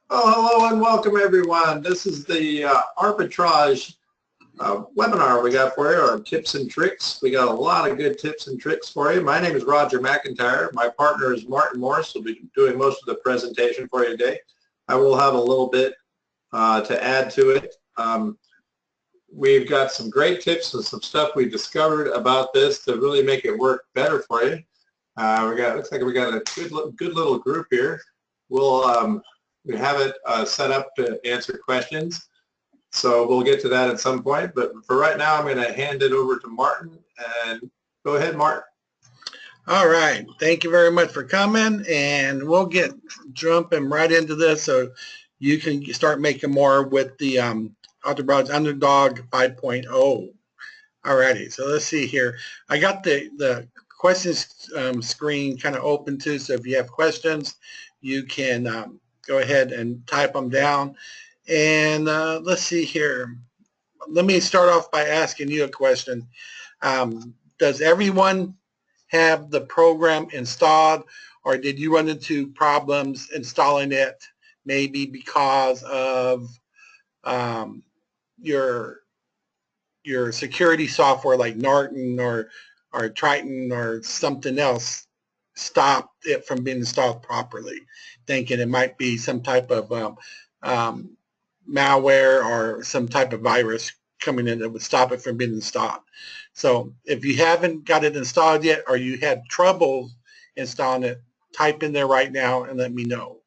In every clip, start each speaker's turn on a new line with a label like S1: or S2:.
S1: Oh, hello and welcome everyone. This is the arbitrage webinar we got for you, our tips and tricks. We got a lot of good tips and tricks for you. My name is Roger McIntyre. My partner is Martin Morris. Will be doing most of the presentation for you today. I will have a little bit to add to it. We've got some great tips and some stuff we discovered about this to really make it work better for you. Looks like we got a good little group here. We have it set up to answer questions, so we'll get to that at some point. But for right now, I'm going to hand it over to Martin. And go ahead, Martin.
S2: All right. Thank you very much for coming, and we'll get jumping right into this so you can start making more with the Arbitrage Underdog 5.0. Alrighty, so let's see here. I got the questions screen kind of open too, so if you have questions, you can go ahead and type them down. And let's see here. Let me start off by asking you a question. Does everyone have the program installed, or did you run into problems installing it, maybe because of your security software like Norton or Triton or something else stopped it from being installed properly, thinking it might be some type of malware or some type of virus coming in that would stop it from being installed. So if you haven't got it installed yet, or you had trouble installing it, type in there right now and let me know.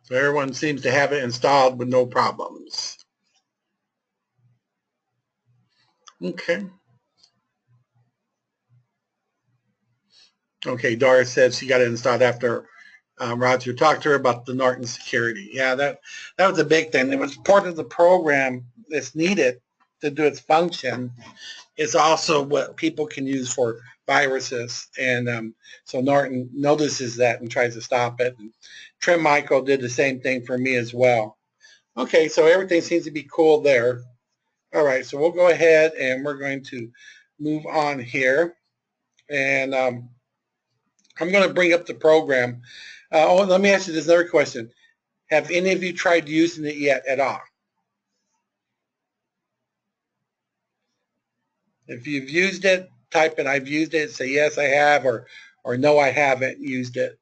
S2: So everyone seems to have it installed with no problems. Okay. Okay, Doris said she got it installed after Roger talked to her about the Norton security. Yeah, that was a big thing. It was part of the program that's needed to do its function. It's also what people can use for viruses. And so Norton notices that and tries to stop it. And Trim Michael did the same thing for me as well. Okay, so everything seems to be cool there. All right, so we'll go ahead and we're going to move on here. And I'm going to bring up the program. Let me ask you this other question. Have any of you tried using it yet at all? If you've used it, type in I've used it, say yes I have, or no I haven't used it.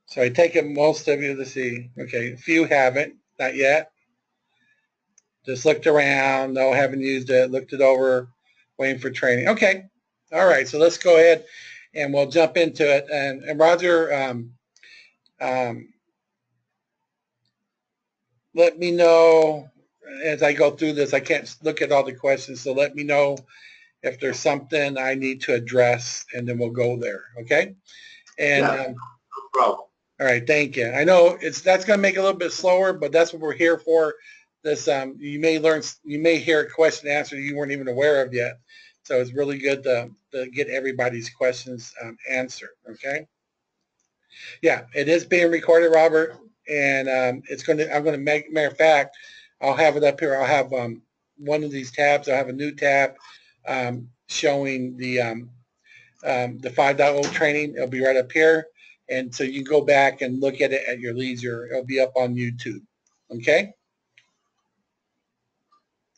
S2: So I take it most of you to see. Okay, a few haven't, not yet. Just looked around, no, haven't used it, looked it over, waiting for training. Okay, all right, so let's go ahead and we'll jump into it. And Roger, let me know as I go through this. I can't look at all the questions, so let me know if there's something I need to address, and then we'll go there, okay? And
S1: yeah, no problem.
S2: All right, thank you. I know that's going to make it a little bit slower, but that's what we're here for. This you may hear a question answered you weren't even aware of yet. So it's really good to get everybody's questions answered. Okay. Yeah, it is being recorded, Robert, and it's going to. I'm going to matter of fact, I'll have it up here. I'll have one of these tabs. I'll have a new tab showing the 5.0 training. It'll be right up here. And so you can go back and look at it at your leisure. It'll be up on YouTube. Okay?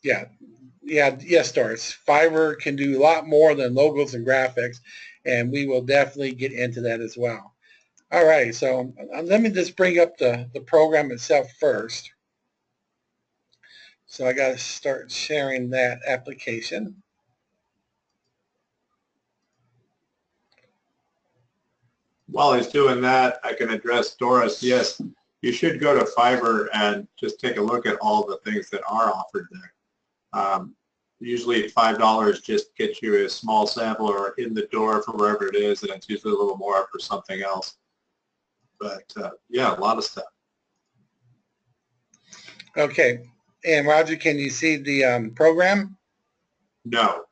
S2: Yeah. Yeah, yes, Doris. Fiverr can do a lot more than logos and graphics, and we will definitely get into that as well. All right, so let me just bring up the program itself first. So I got to start sharing that application.
S1: While he's doing that, I can address Doris. Yes, you should go to Fiverr and just take a look at all the things that are offered there. Usually $5 just gets you a small sample or in the door for wherever it is, and it's usually a little more for something else. But yeah, a lot of stuff.
S2: Okay. And Roger, can you see the program?
S1: No.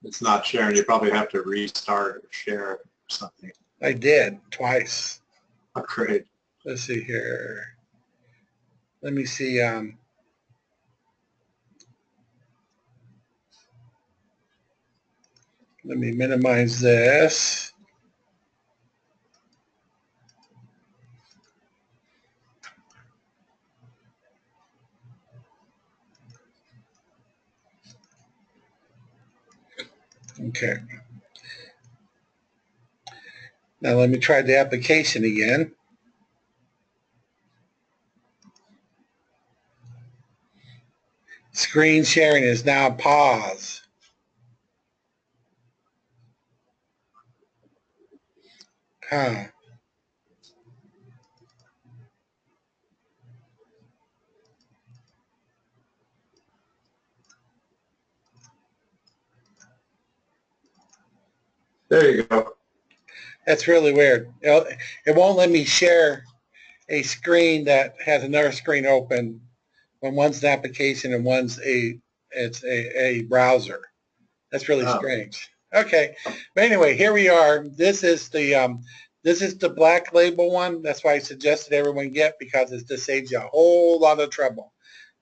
S1: It's not sharing. You probably have to restart or share or something.
S2: I did twice.
S1: Oh, great.
S2: Let's see here. Let me see. Let me minimize this. Okay. Now let me try the application again. Screen sharing is now paused. Huh.
S1: There you go.
S2: That's really weird. It won't let me share a screen that has another screen open when one's an application and one's a browser. That's really strange. Okay, but anyway, here we are. This is the black label one. That's why I suggested everyone get, because this saves you a whole lot of trouble.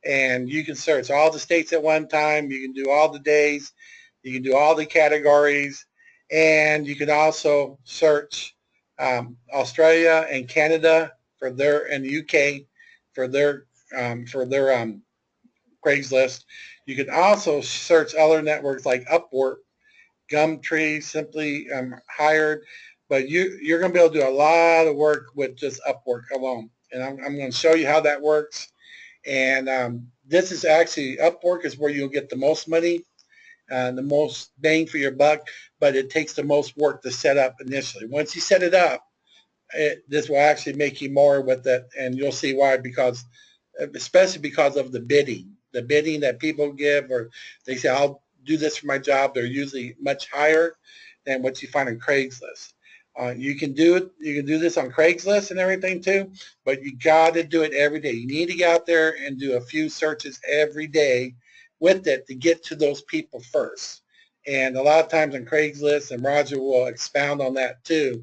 S2: And you can search all the states at one time. You can do all the days. You can do all the categories, and you can also search Australia and Canada for their, and the UK for their Craigslist. You can also search other networks like Upwork, Gumtree, Simply Hired, but you're going to be able to do a lot of work with just Upwork alone. And I'm going to show you how that works. And this is actually, Upwork is where you'll get the most money, the most bang for your buck, but it takes the most work to set up initially. Once you set it up, this will actually make you more with it, and you'll see why, because especially because of the bidding that people give, or they say, I'll do this for my job. They're usually much higher than what you find on Craigslist. You can do it. You can do this on Craigslist and everything too, but you got to do it every day. You need to get out there and do a few searches every day with it to get to those people first. And a lot of times on Craigslist, and Roger will expound on that too,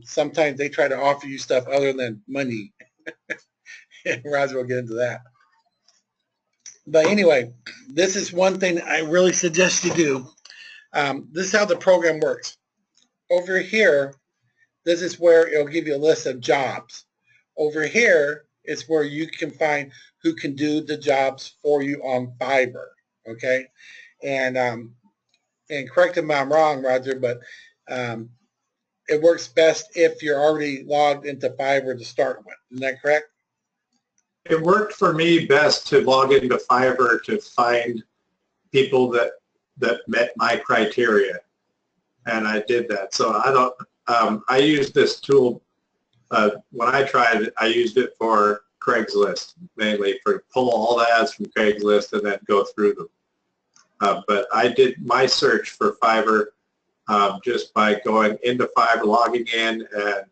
S2: sometimes they try to offer you stuff other than money. And Roger will get into that. But anyway, this is one thing I really suggest you do. This is how the program works. Over here, this is where it'll give you a list of jobs. Over here is where you can find who can do the jobs for you on Fiverr. Okay, and correct me if I'm wrong, Roger, but it works best if you're already logged into Fiverr to start with. Isn't that correct?
S1: It worked for me best to log into Fiverr to find people that met my criteria, and I did that. So I don't. I used this tool when I tried it. I used it for Craigslist mainly, for pull all the ads from Craigslist and then go through them. But I did my search for Fiverr just by going into Fiverr, logging in, and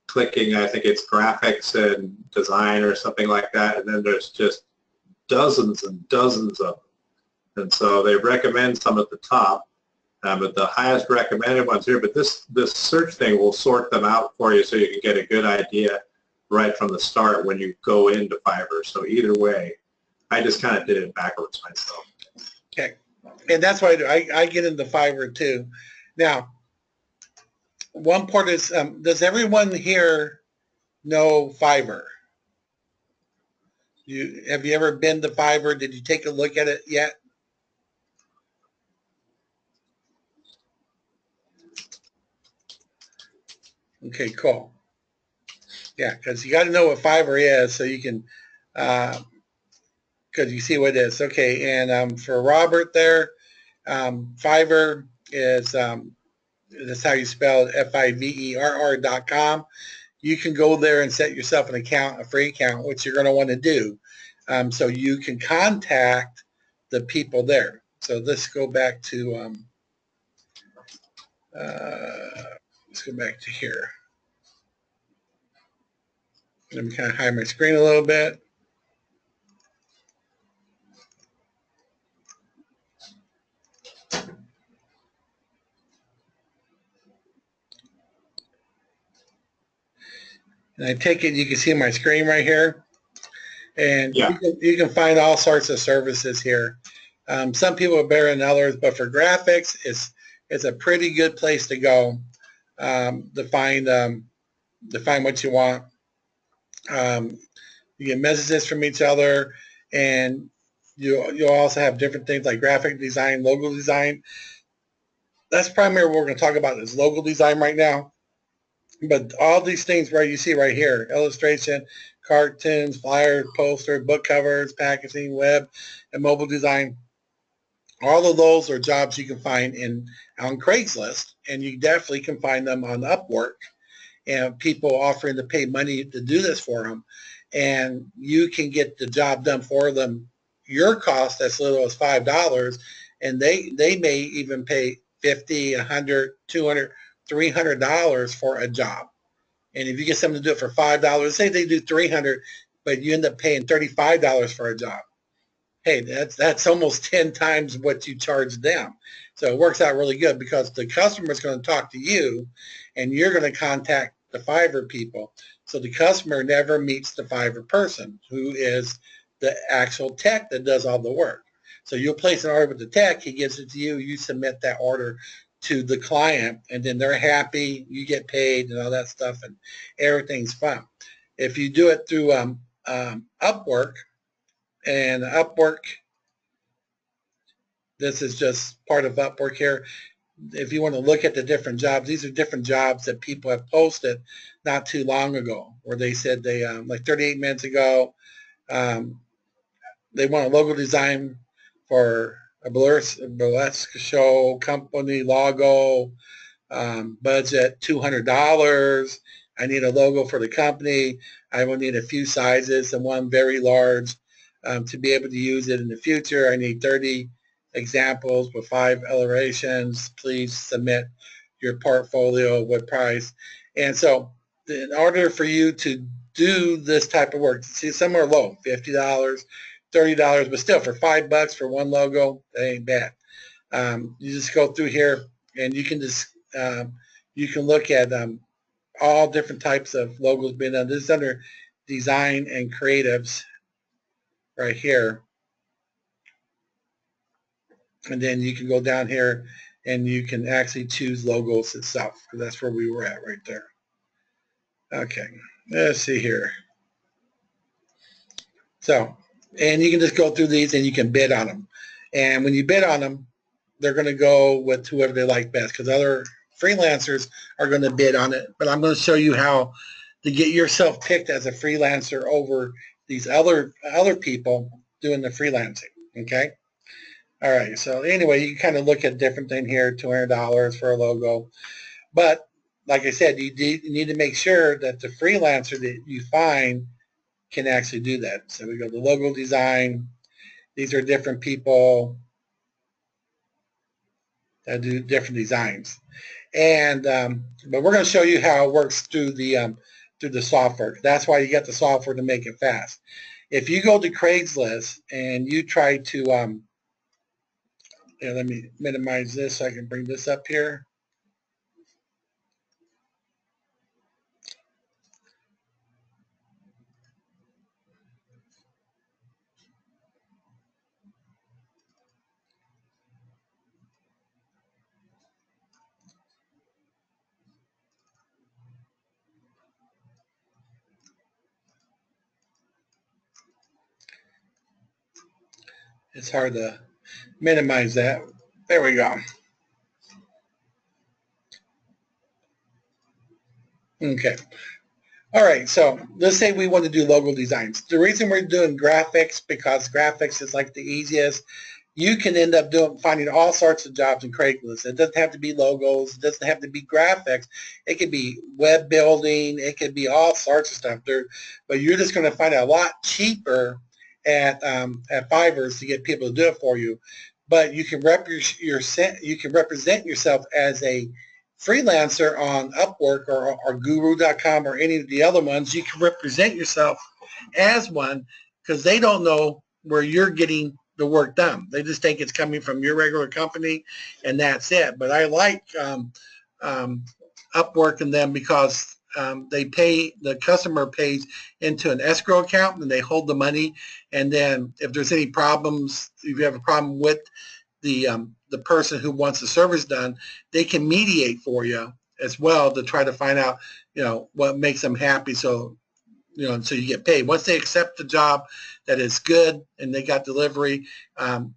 S1: clicking, I think it's graphics and design or something like that, and then there's just dozens and dozens of them. And so they recommend some at the top, but the highest recommended ones here, but this search thing will sort them out for you so you can get a good idea right from the start when you go into Fiverr. So either way, I just kind of did it backwards myself.
S2: Okay, and that's what I do. I get into Fiverr too. Now, one part is, does everyone here know Fiverr? Have you ever been to Fiverr? Did you take a look at it yet? Okay, cool. Yeah, because you got to know what Fiverr is so you can, because you see what it is. Okay, and for Robert there, Fiverr is, that's how you spell it, Fiverr.com. You can go there and set yourself an account, a free account, which you're going to want to do, so you can contact the people there. So let's go back to, let's go back to here. Let me kind of hide my screen a little bit. And I take it you can see my screen right here. And
S1: Yeah.
S2: you can find all sorts of services here. Some people are better than others, but for graphics, it's a pretty good place to go to find what you want. You get messages from each other, and you'll also have different things like graphic design, logo design. That's primarily what we're going to talk about is logo design right now. But all these things you see right here, illustration, cartoons, flyers, posters, book covers, packaging, web, and mobile design, all of those are jobs you can find on Craigslist, and you definitely can find them on Upwork, and people offering to pay money to do this for them. And you can get the job done for them. Your cost as little as $5, and they may even pay $50, $100, $200, $300 for a job. And if you get someone to do it for $5, say they do $300, but you end up paying $35 for a job. Hey, that's almost 10 times what you charge them. So it works out really good because the customer is going to talk to you, and you're going to contact the Fiverr people. So the customer never meets the Fiverr person, who is the actual tech that does all the work. So you'll place an order with the tech, he gives it to you, you submit that order to the client, and then they're happy, you get paid and all that stuff, and everything's fun. If you do it through Upwork, and Upwork, this is just part of Upwork here. If you want to look at the different jobs, these are different jobs that people have posted not too long ago, where they said they, like 38 minutes ago, they want a logo design for a burlesque show, company logo, budget $200. I need a logo for the company. I will need a few sizes and one very large to be able to use it in the future. I need 30 examples with 5 illustrations. Please submit your portfolio with price. And so in order for you to do this type of work, see, some are low, $50, $30, but still for $5 for one logo, that ain't bad. You just go through here and you can just you can look at all different types of logos being done. This is under design and creatives right here. And then you can go down here and you can actually choose logos itself, because that's where we were at right there. Okay, let's see here. So, and you can just go through these and you can bid on them. And when you bid on them, they're going to go with whoever they like best, because other freelancers are going to bid on it. But I'm going to show you how to get yourself picked as a freelancer over these other people doing the freelancing. Okay. All right. So anyway, you can kind of look at different thing here, $200 for a logo. But like I said, you need to make sure that the freelancer that you find can actually do that. So we go to logo design. These are different people that do different designs. And but we're going to show you how it works through the software. That's why you get the software, to make it fast. If you go to Craigslist and you try to let me minimize this so I can bring this up here. It's hard to minimize that. There we go. Okay. All right, so let's say we want to do logo designs. The reason we're doing graphics, because graphics is like the easiest. You can end up finding all sorts of jobs in Craigslist. It doesn't have to be logos. It doesn't have to be graphics. It could be web building. It could be all sorts of stuff there. But you're just going to find it a lot cheaper at Fiverr to get people to do it for you. But you can represent yourself as a freelancer on Upwork or Guru.com or any of the other ones. You can represent yourself as one, because they don't know where you're getting the work done. They just think it's coming from your regular company, and that's it. But I like Upwork and them because the customer pays into an escrow account and they hold the money. And then if there's any problems, if you have a problem with the person who wants the service done, they can mediate for you as well to try to find out, what makes them happy. So, so you get paid. Once they accept the job that is good and they got delivery,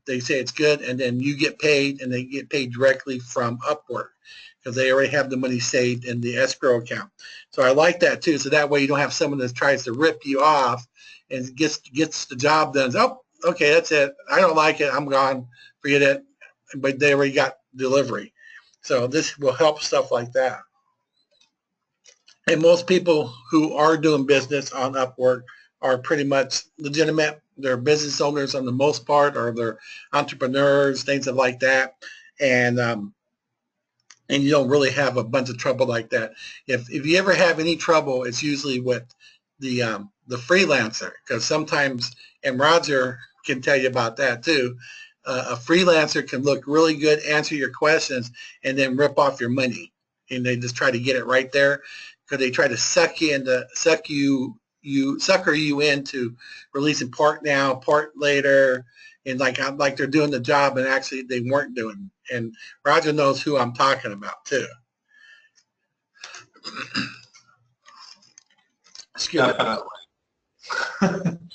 S2: they say it's good, and then you get paid, and they get paid directly from Upwork because they already have the money saved in the escrow account. So I like that too. So that way you don't have someone that tries to rip you off and gets the job done. Oh, okay, that's it. I don't like it. I'm gone. Forget it. But they already got delivery. So this will help stuff like that. And most people who are doing business on Upwork are pretty much legitimate. They're business owners on the most part, or they're entrepreneurs, things like that. And you don't really have a bunch of trouble like that. If you ever have any trouble, it's usually with the freelancer, because sometimes, and Roger can tell you about that too, a freelancer can look really good, answer your questions, and then rip off your money. And they just try to get it right there, because they try to sucker you into releasing part now, part later, and like they're doing the job, and actually they weren't doing. And Roger knows who I'm talking about too. Excuse me.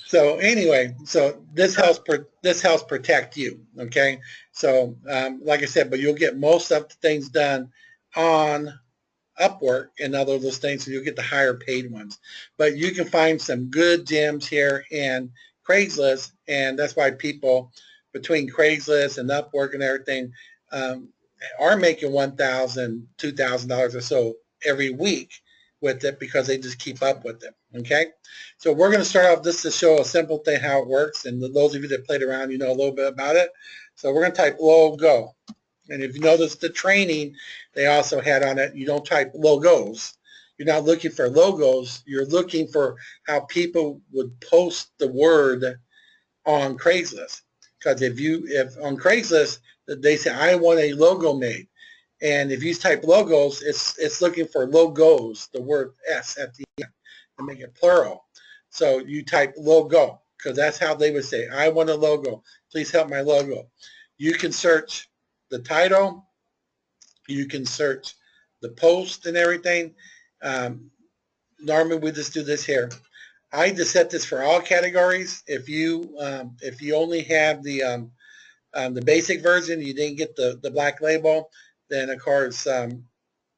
S2: So anyway, so this helps protect you. Okay. So like I said, but you'll get most of the things done on Upwork and other those things, so you'll get the higher paid ones. But you can find some good gems here in Craigslist, and that's why people between Craigslist and Upwork and everything are making $1,000, $2,000 or so every week with it, because they just keep up with it. Okay, so we're going to start off just to show a simple thing how it works, and those of you that played around, you know a little bit about it. So we're going to type logo, and if you notice the training they also had on it, you don't type logos. You're not looking for logos. You're looking for how people would post the word on Craigslist. Because if on Craigslist they say I want a logo made, and if you type logos, it's looking for logos, the word S at the end, to make it plural. So you type logo, because that's how they would say, I want a logo. Please help my logo. You can search the title. You can search the post and everything. Normally we just do this here. I just set this for all categories. If you only have the basic version, you didn't get the black label, then of course the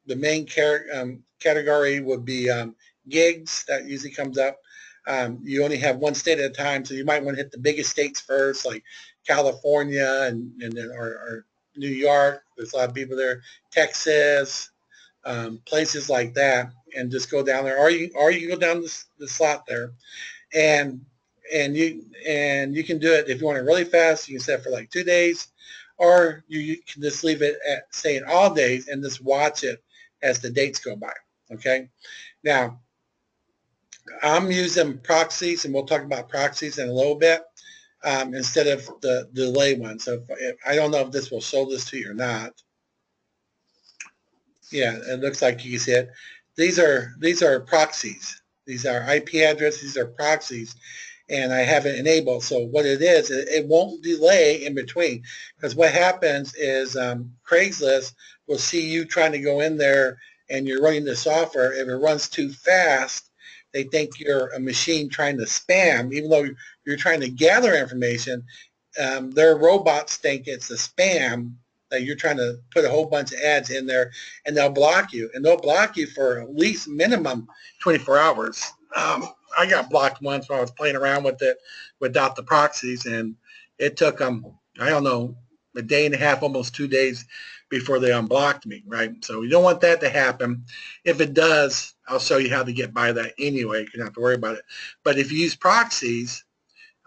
S2: main category would be gigs. That usually comes up. You only have one state at a time, so you might want to hit the biggest states first, like California and then or New York. There's a lot of people there. Texas, places like that, and just go down there. Or you go down the slot there, and you can do it if you want it really fast. You can set it for like 2 days, or you can just leave it at saying all days and just watch it as the dates go by. Okay. Now, I'm using proxies, and we'll talk about proxies in a little bit, instead of the delay one. So if I don't know if this will show this to you or not. Yeah, it looks like you can see it. These are proxies. These are IP addresses. These are proxies, and I have it enabled. So what it is, it won't delay in between, because what happens is Craigslist will see you trying to go in there and you're running the software. If it runs too fast, they think you're a machine trying to spam, even though you're trying to gather information. Their robots think it's a spam, that you're trying to put a whole bunch of ads in there, and they'll block you. And they'll block you for at least minimum 24 hours. I got blocked once when I was playing around with it without the proxies, and it took them, I don't know, a day and a half, almost 2 days before they unblocked me, right? So you don't want that to happen. If it does, I'll show you how to get by that anyway. You don't have to worry about it. But if you use proxies,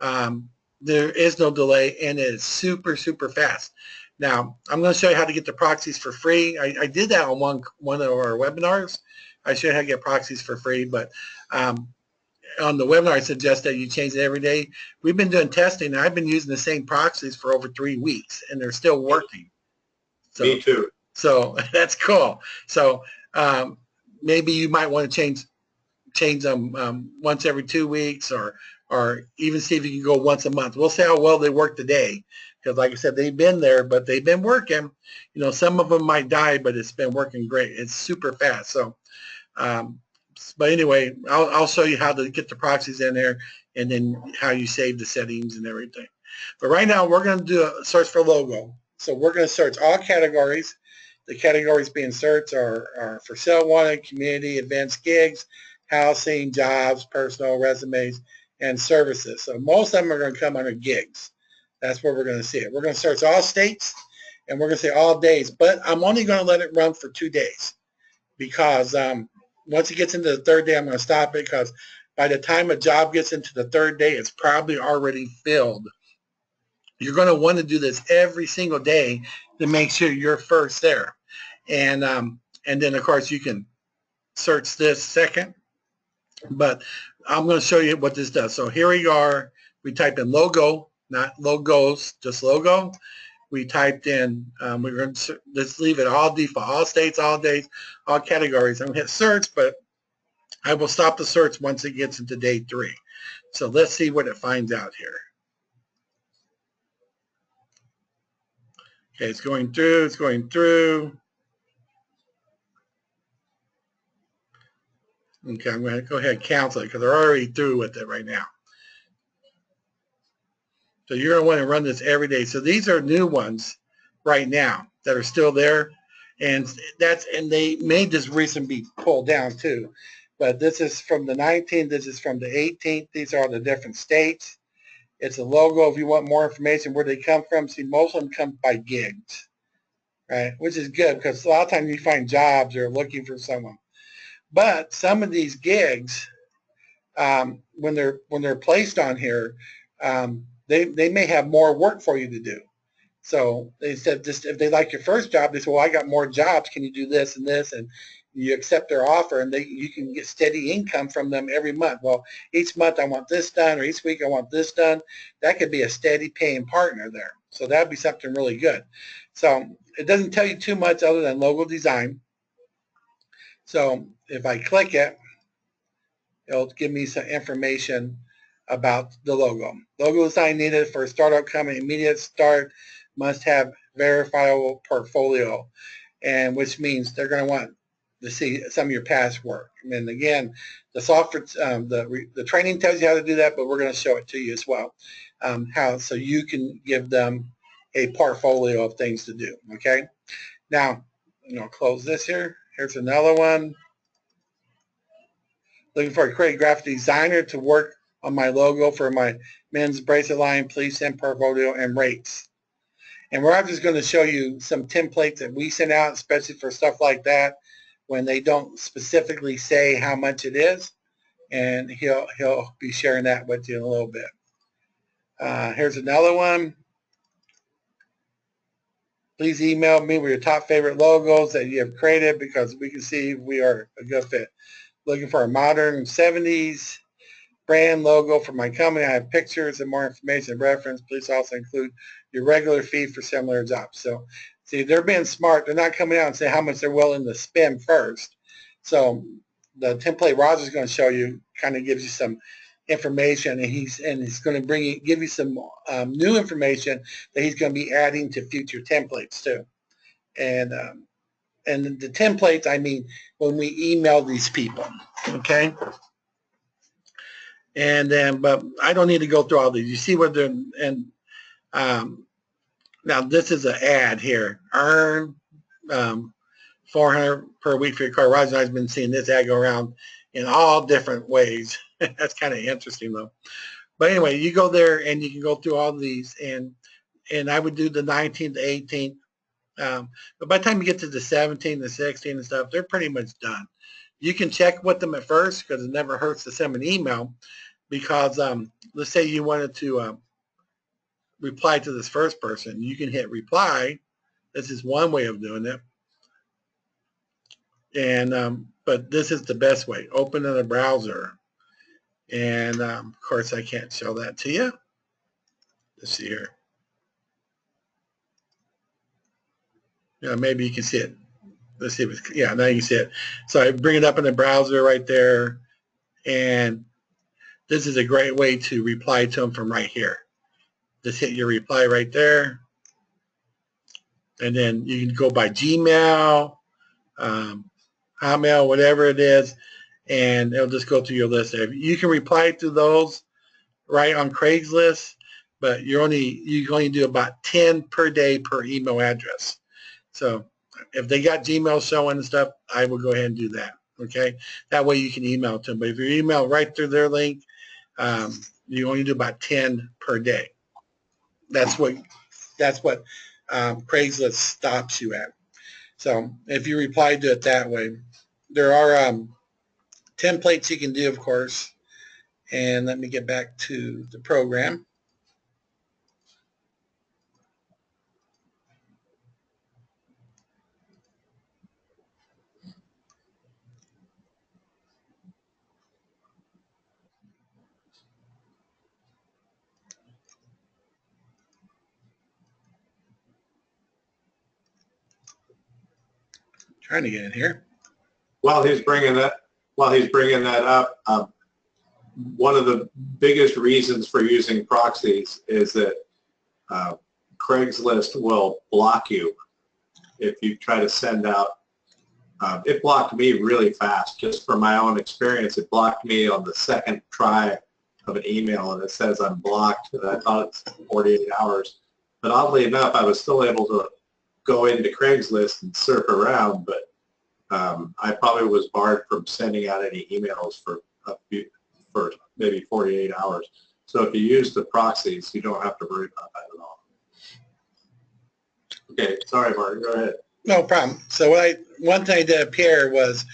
S2: there is no delay, and it is super, super fast. Now, I'm going to show you how to get the proxies for free. I did that on one of our webinars. I showed you how to get proxies for free, but on the webinar, I suggest that you change it every day. We've been doing testing, and I've been using the same proxies for over 3 weeks, and they're still working. So,
S1: me too.
S2: So that's cool. So maybe you might want to change them once every 2 weeks, or even see if you can go once a month. We'll see how well they work today, because like I said, they've been there, but they've been working. You know, some of them might die, but it's been working great. It's super fast. So, but anyway, I'll show you how to get the proxies in there, and then how you save the settings and everything. But right now, we're going to do a search for logo. So we're going to search all categories. The categories being searched are for sale wanted, community, advanced gigs, housing, jobs, personal, resumes, and services. So most of them are going to come under gigs. That's where we're going to see it. We're going to search all states, and we're going to say all days, but I'm only going to let it run for 2 days, because once it gets into the 3rd day, I'm going to stop it, because by the time a job gets into the 3rd day, it's probably already filled. You're going to want to do this every single day to make sure you're first there. And then, of course, you can search this second. But I'm going to show you what this does. So here we are. We type in logo, not logos, just logo. We typed in, we're going to just leave it all default, all states, all days, all categories. I'm going to hit search, but I will stop the search once it gets into day 3. So let's see what it finds out here. Okay, it's going through, it's going through. Okay, I'm going to go ahead and cancel it, because they're already through with it right now. So you're going to want to run this every day. So these are new ones right now that are still there. And they may just recently be pulled down too. But this is from the 19th, this is from the 18th. These are the different states. It's a logo. If you want more information where they come from, see, most of them come by gigs, right? Which is good, because a lot of times you find jobs or looking for someone. But some of these gigs, when they're placed on here, they may have more work for you to do. So they said, just if they like your first job, they said, well, I got more jobs. Can you do this and this? And you accept their offer, and you can get steady income from them every month. Well, each month I want this done, or each week I want this done. That could be a steady paying partner there. So that'd be something really good. So it doesn't tell you too much other than logo design. So if I click it, it'll give me some information about the logo. Logo design needed for a startup company. Immediate start, must have verifiable portfolio, and which means they're going to want to see some of your past work. And again, the software, the training tells you how to do that, but we're going to show it to you as well, so you can give them a portfolio of things to do. Okay. Now, close this here. Here's another one. Looking for a creative graphic designer to work on my logo for my men's bracelet line. Please send portfolio and rates. And we're just going to show you some templates that we send out, especially for stuff like that, when they don't specifically say how much it is. And he'll be sharing that with you in a little bit. Here's another one. Please email me with your top favorite logos that you have created, because we can see if we are a good fit. Looking for a modern 70s brand logo for my company. I have pictures and more information and reference. Please also include your regular fee for similar jobs. So see, they're being smart. They're not coming out and saying how much they're willing to spend first. So the template Roger's going to show you kind of gives you some information, and he's going to give you some new information that he's going to be adding to future templates too. And the templates, I mean, when we email these people, okay? And then, but I don't need to go through all these. You see what they're, and now this is an ad here. Earn $400 per week for your car. Roger and I have been seeing this ad go around in all different ways. That's kind of interesting though. But anyway, you go there and you can go through all these, and I would do the 19th, 18th. But by the time you get to the 17th, the 16th and stuff, they're pretty much done. You can check with them at first, because it never hurts to send an email, because let's say you wanted to reply to this first person. You can hit reply. This is one way of doing it. And but this is the best way. Open in a browser. And of course, I can't show that to you. Let's see here. Yeah, maybe you can see it. let's see if it's, yeah, now you can see it. So I bring it up in the browser right there, and this is a great way to reply to them from right here. Just hit your reply right there, and then you can go by Gmail, Hotmail, whatever it is, and it'll just go through your list there. You can reply to those right on Craigslist, but you can only do about 10 per day per email address. So if they got Gmail showing and stuff, I will go ahead and do that. Okay, that way you can email to them. But if you email right through their link, you only do about 10 per day. That's what Craigslist stops you at. So if you reply to it that way, there are templates you can do, of course. And let me get back to the program. Trying to get in here.
S1: While he's bringing that up, one of the biggest reasons for using proxies is that Craigslist will block you if you try to send out. It blocked me really fast. Just from my own experience, it blocked me on the second try of an email, and it says I'm blocked, and I thought it's 48 hours. But oddly enough, I was still able to go into Craigslist and surf around, but I probably was barred from sending out any emails for maybe 48 hours. So if you use the proxies, you don't have to worry about that at all. Okay, sorry, Martin, go ahead.
S2: No problem. So one thing I did up here was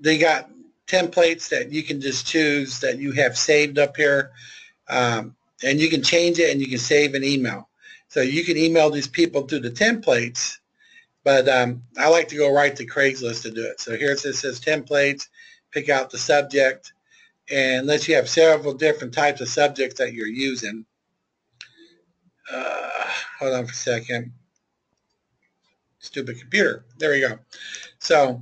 S2: they got templates that you can just choose that you have saved up here, and you can change it and you can save an email. So you can email these people through the templates, but I like to go right to Craigslist to do it. So here it says templates, pick out the subject, and unless you have several different types of subjects that you're using. Hold on for a second. Stupid computer. There we go. So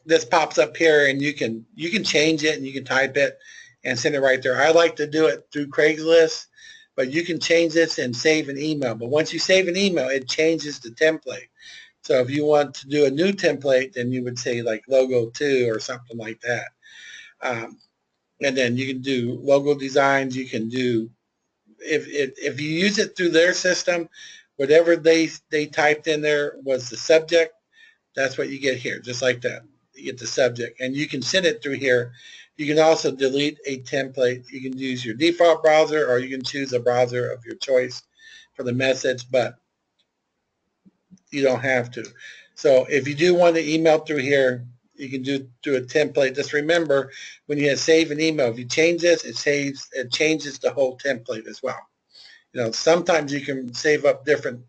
S2: this pops up here, and you can change it and you can type it and send it right there. I like to do it through Craigslist, but you can change this and save an email. But once you save an email, it changes the template. So if you want to do a new template, then you would say like logo 2 or something like that. And then you can do logo designs. You can do, if you use it through their system, whatever they typed in there was the subject, that's what you get here, just like that. You get the subject, and you can send it through here. You can also delete a template. You can use your default browser, or you can choose a browser of your choice for the message, but you don't have to. So if you do want to email through here, you can do through a template. Just remember, when you save an email, if you change this, it changes the whole template as well. You know, sometimes you can save up different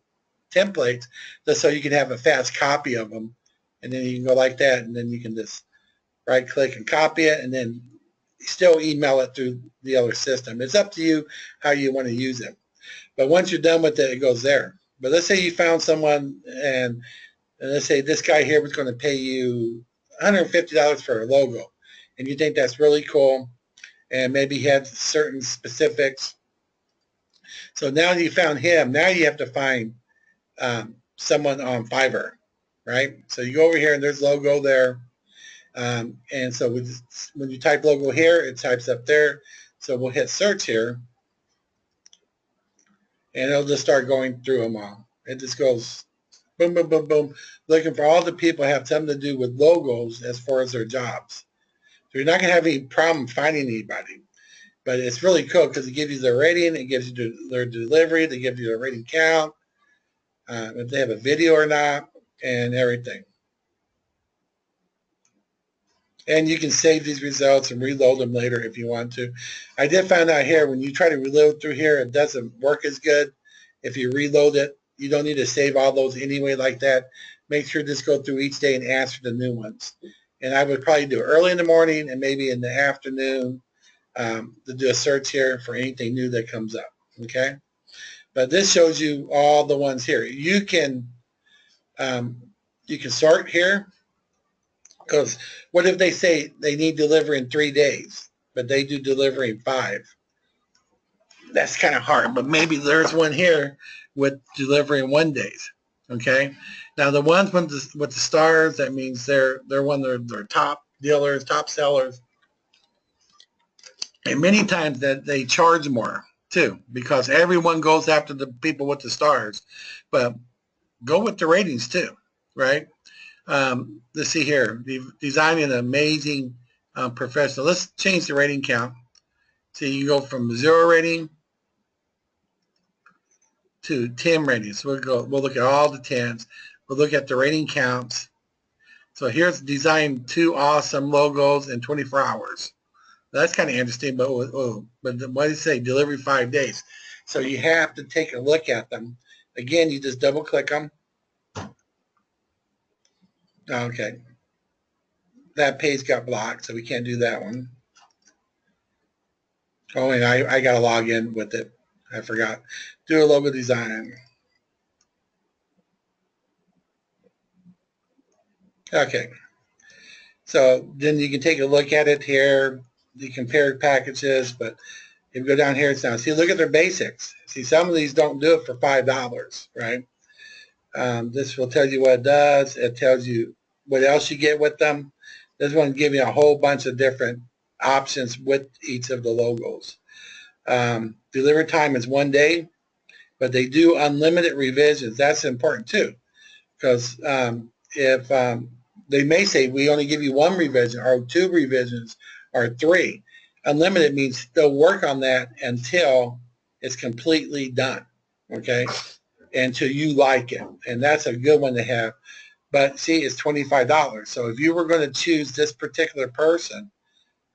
S2: templates just so you can have a fast copy of them, and then you can go like that, and then you can just right click and copy it, and then still email it through the other system. It's up to you how you want to use it. But once you're done with it, it goes there. But let's say you found someone, and let's say this guy here was going to pay you $150 for a logo, and you think that's really cool, and maybe he had certain specifics. So now you found him. Now you have to find someone on Fiverr, right? So you go over here, and there's logo there. And so when you type logo here, it types up there. So we'll hit search here, and it'll just start going through them all. It just goes boom, boom, boom, boom, looking for all the people who have something to do with logos as far as their jobs. So you're not going to have any problem finding anybody. But it's really cool because it gives you their rating, it gives you their delivery, they give you their rating count, if they have a video or not, and everything. And you can save these results and reload them later if you want to. I did find out here, when you try to reload through here, it doesn't work as good. If you reload it, you don't need to save all those anyway like that. Make sure just go through each day and ask for the new ones. And I would probably do it early in the morning and maybe in the afternoon to do a search here for anything new that comes up, okay? But this shows you all the ones here. You can sort here. Because what if they say they need delivery in 3 days, but they do delivery in 5? That's kind of hard, but maybe there's one here with delivery in 1 day. Okay. Now the ones with the stars, that means they're one of their top dealers, top sellers. And many times that they charge more too, because everyone goes after the people with the stars, but go with the ratings too, right? Let's see here, designing an amazing professional. Let's change the rating count. So you go from 0 rating to 10 ratings. We'll look at all the 10s. We'll look at the rating counts. So here's design 2 awesome logos in 24 hours. That's kind of interesting, but what do you say? Delivery 5 days. So you have to take a look at them. Again, you just double click them. Okay. That page got blocked, so we can't do that one. Oh, and I got to log in with it. I forgot. Do a logo design. Okay. So then you can take a look at it here, the compared packages, but if you go down here, it's now, see, look at their basics. See, some of these don't do it for $5, right? This will tell you what it does. It tells you what else you get with them. This one gives you a whole bunch of different options with each of the logos. Delivery time is 1 day, but they do unlimited revisions. That's important too, because if they may say we only give you 1 revision or 2 revisions or 3. Unlimited means they'll work on that until it's completely done, okay, until you like it. And that's a good one to have. But see, it's $25. So if you were going to choose this particular person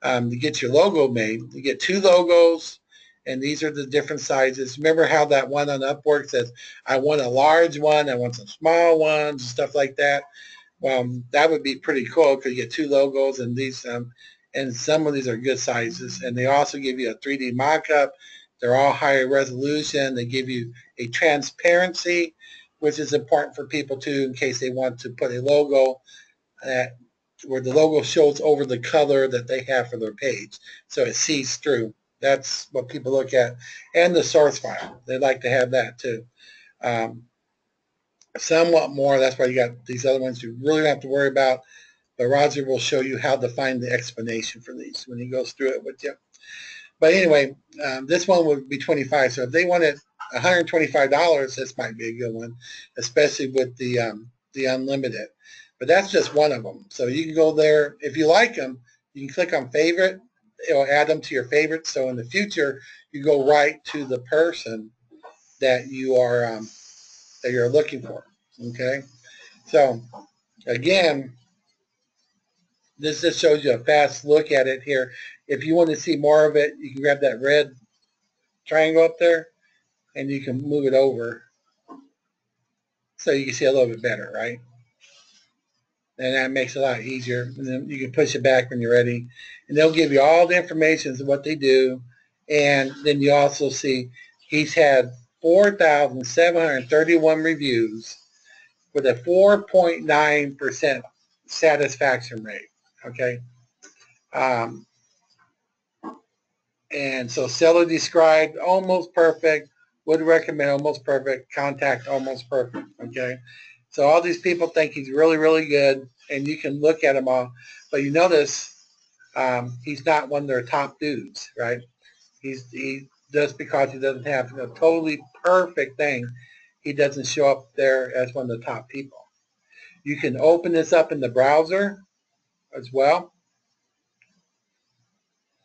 S2: to get your logo made, you get 2 logos, and these are the different sizes. Remember how that one on Upwork says, I want a large one, I want some small ones, and stuff like that. Well, that would be pretty cool because you get 2 logos, and these, and some of these are good sizes. And they also give you a 3D mock-up. They're all higher resolution. They give you a transparency, which is important for people too, in case they want to put a logo where the logo shows over the color that they have for their page, so it sees through. That's what people look at. And the source file, they like to have that too. Somewhat more, that's why you got these other ones you really don't have to worry about, but Roger will show you how to find the explanation for these when he goes through it with you. But anyway, this one would be $25. So if they wanted $125, this might be a good one, especially with the unlimited. But that's just one of them. So you can go there. If you like them, you can click on favorite. It'll add them to your favorites. So in the future, you go right to the person that you are that you're looking for. Okay. So again, this just shows you a fast look at it here. If you want to see more of it, you can grab that red triangle up there and you can move it over so you can see a little bit better, right? And that makes it a lot easier. And then you can push it back when you're ready. And they'll give you all the information of what they do. And then you also see he's had 4,731 reviews with a 4.9% satisfaction rate. Okay. And so seller described almost perfect, would recommend almost perfect, contact almost perfect. Okay. So all these people think he's really, really good, and you can look at him all. But you notice he's not one of their top dudes, right? He just because he doesn't have a totally perfect thing, he doesn't show up there as one of the top people. You can open this up in the browser as well,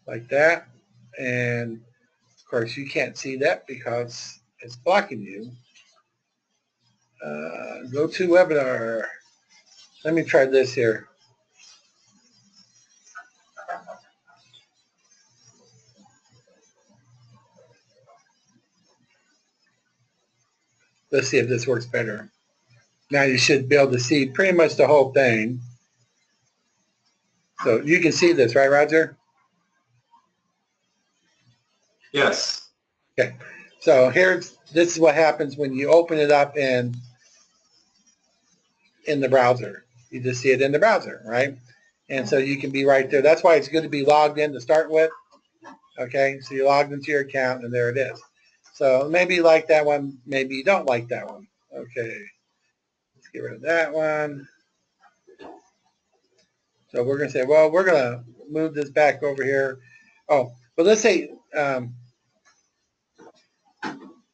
S2: like that. And of course, you can't see that because it's blocking you. Go to webinar. Let me try this here. Let's see if this works better. Now you should be able to see pretty much the whole thing. So you can see this, right, Roger?
S1: Yes.
S2: Okay. So this is what happens when you open it up in the browser. You just see it in the browser, right? And so you can be right there. That's why it's good to be logged in to start with. Okay, so you logged into your account and there it is. So maybe you like that one, maybe you don't like that one. Okay, let's get rid of that one. So we're going to say, well, we're going to move this back over here. Oh, but let's say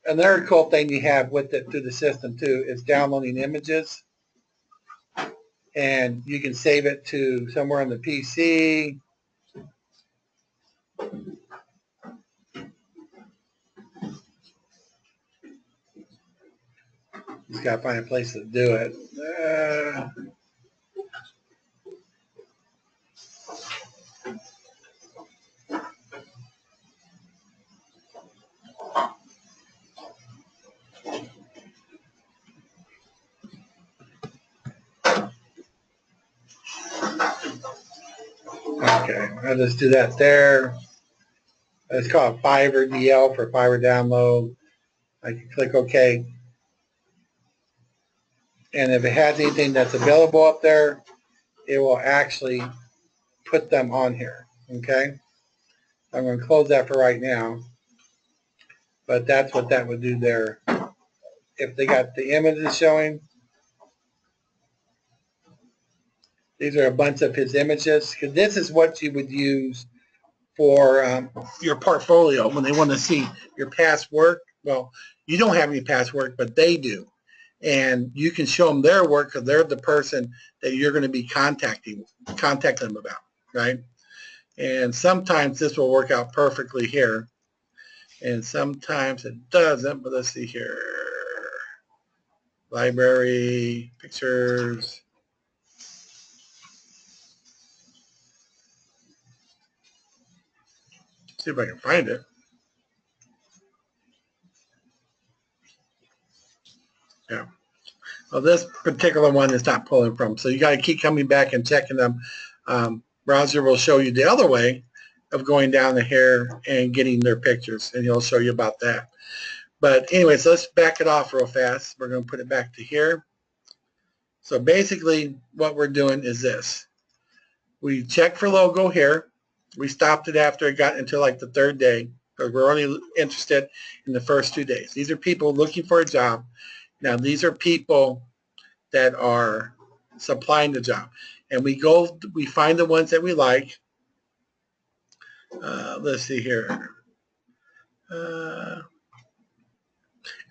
S2: another cool thing you have with it through the system too is downloading images. And you can save it to somewhere on the PC. Just got to find a place to do it. Okay, I'll just do that there. It's called Fiverr DL for Fiverr download. I can click OK. And if it has anything that's available up there, it will actually put them on here. Okay. I'm going to close that for right now. But that's what that would do there. If they got the images showing, these are a bunch of his images. Because this is what you would use for your portfolio when they want to see your past work. Well, you don't have any past work, but they do. And you can show them their work because they're the person that you're going to be contacting them about, right? And sometimes this will work out perfectly here. And sometimes it doesn't, but let's see here. Library, pictures. See if I can find it. Yeah. Well, this particular one is not pulling from, so you got to keep coming back and checking them. Browser will show you the other way of going down the here and getting their pictures, and he'll show you about that. But anyways, let's back it off real fast. We're going to put it back to here. So basically what we're doing is this. We check for logo here. We stopped it after it got into like the third day because we're only interested in the first 2 days. These are people looking for a job. Now these are people that are supplying the job. And we find the ones that we like. Let's see here.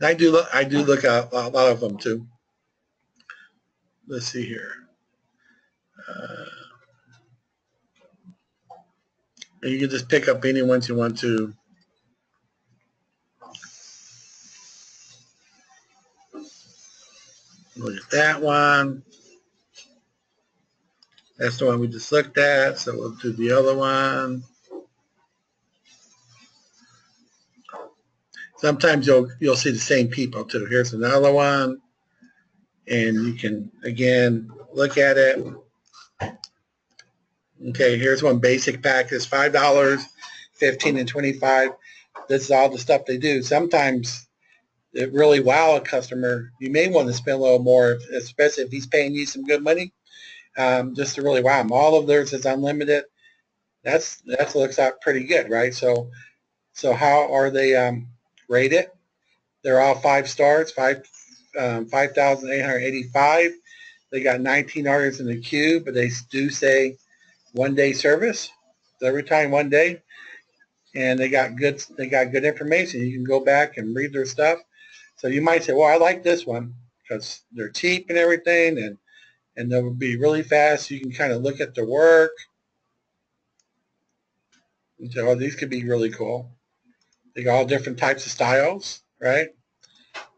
S2: I do look at a lot of them too. Let's see here. And you can just pick up any ones you want to. Look at that one. That's the one we just looked at, so we'll do the other one. Sometimes you'll see the same people too. Here's another one. And you can, again, look at it. Okay, here's one basic pack. It's $5, $15 and $25. This is all the stuff they do. Sometimes it really wow a customer. You may want to spend a little more, especially if he's paying you some good money, just to really wow him. All of theirs is unlimited. That looks out pretty good, right? So how are they rated? They're all 5 stars, 5,885. They got 19 artists in the queue, but they do say 1 day service. So every time 1 day, and they got good information. You can go back and read their stuff. So you might say, well, I like this one because they're cheap and everything, and they'll be really fast. You can kind of look at their work and say, oh, these could be really cool. They got all different types of styles, right?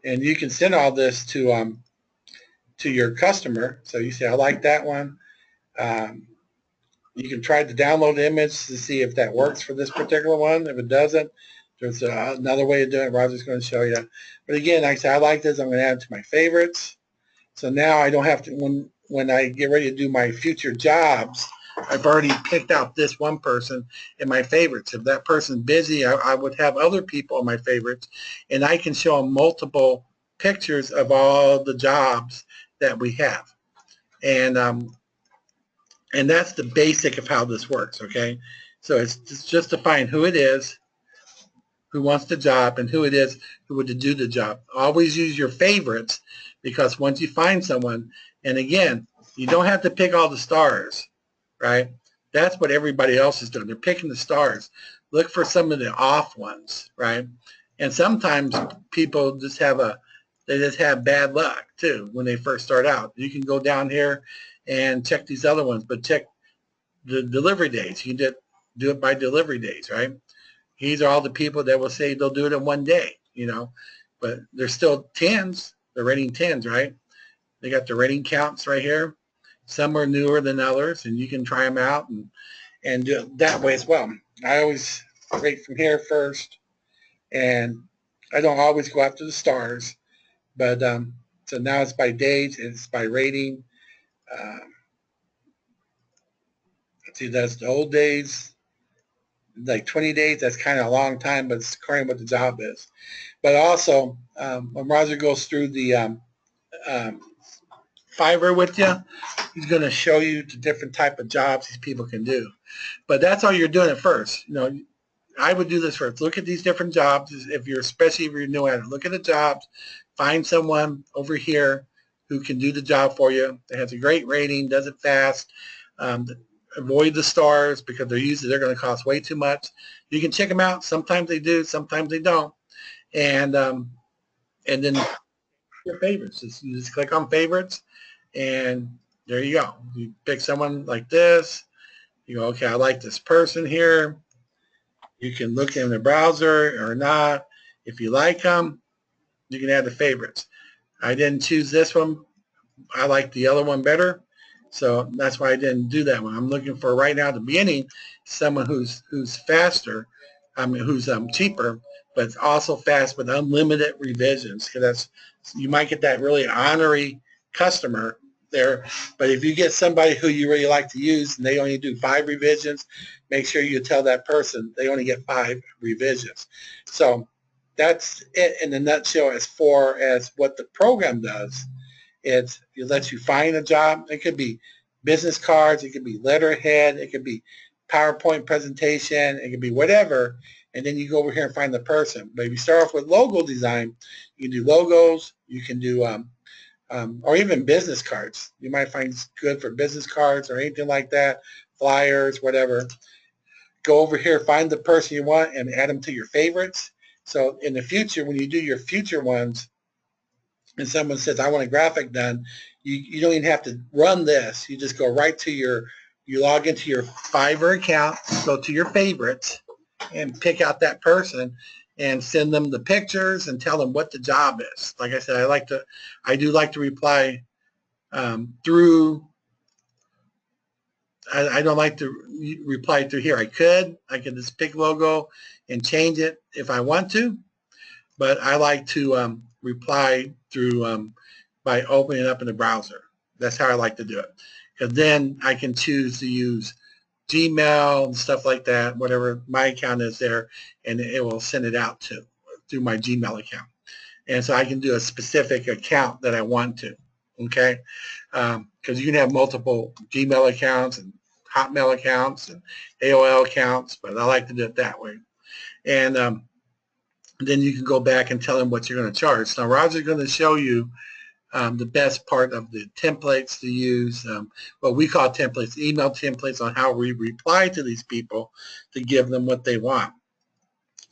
S2: And you can send all this to your customer. So you say, I like that one. You can try to download the image to see if that works for this particular one. If it doesn't, there's another way of doing it. Roger's going to show you. But again, like I say, I like this. I'm going to add it to my favorites. So now I don't have to, when I get ready to do my future jobs, I've already picked out this one person in my favorites. If that person's busy, I would have other people in my favorites, and I can show them multiple pictures of all the jobs that we have. And And that's the basic of how this works, okay? So it's just to find who it is, who wants the job, and who it is who would do the job. Always use your favorites, because once you find someone, and again, you don't have to pick all the stars, right? That's what everybody else is doing. They're picking the stars. Look for some of the off ones, right? And sometimes people just they just have bad luck too when they first start out. You can go down here and check these other ones, but check the delivery days. You do it by delivery days, right? These are all the people that will say they'll do it in one day, but they're still tens. They're rating tens, right? They got the rating counts right here. Some are newer than others, and you can try them out and do it that way as well. I always rate from here first, and I don't always go after the stars, but so now it's by days, it's by rating. See, that's the old days, like 20 days. That's kind of a long time, but it's according to what the job is. But also, when Roger goes through the Fiverr with you, he's going to show you the different type of jobs these people can do. But that's all you're doing at first. I would do this first. Look at these different jobs. Especially if you're new at it, look at the jobs. Find someone over here who can do the job for you, that has a great rating, does it fast. Avoid the stars, because they're going to cost way too much. You can check them out. Sometimes they do, sometimes they don't. And then your favorites. You just click on favorites, and there you go. You pick someone like this. You go, okay, I like this person here. You can look in the browser or not. If you like them, you can add the favorites. I didn't choose this one. I like the other one better, so that's why I didn't do that one. I'm looking for right now at the beginning someone who's faster, who's cheaper, but also fast with unlimited revisions. Because you might get that really honorary customer there, but if you get somebody who you really like to use and they only do 5 revisions, make sure you tell that person they only get 5 revisions. So that's it in a nutshell as far as what the program does. It lets you find a job. It could be business cards, it could be letterhead, it could be PowerPoint presentation, it could be whatever, and then you go over here and find the person. But if you start off with logo design, you can do logos, you can do or even business cards. You might find it's good for business cards or anything like that, flyers, whatever. Go over here, find the person you want, and add them to your favorites. So in the future, when you do your future ones, and someone says, I want a graphic done, you don't even have to run this. You just go right to you log into your Fiverr account, go to your favorites, and pick out that person and send them the pictures and tell them what the job is. Like I said, I do like to reply through. I don't like to reply through here. I could just pick logo and change it if I want to, but I like to reply through by opening it up in the browser. That's how I like to do it, because then I can choose to use Gmail and stuff like that, whatever my account is there, and it will send it out through my Gmail account. And so I can do a specific account that I want to, okay? Because you can have multiple Gmail accounts and Hotmail accounts and AOL accounts, but I like to do it that way. And then you can go back and tell them what you're going to charge. Now, Roger's going to show you the best part of the templates to use, what we call templates, email templates, on how we reply to these people to give them what they want.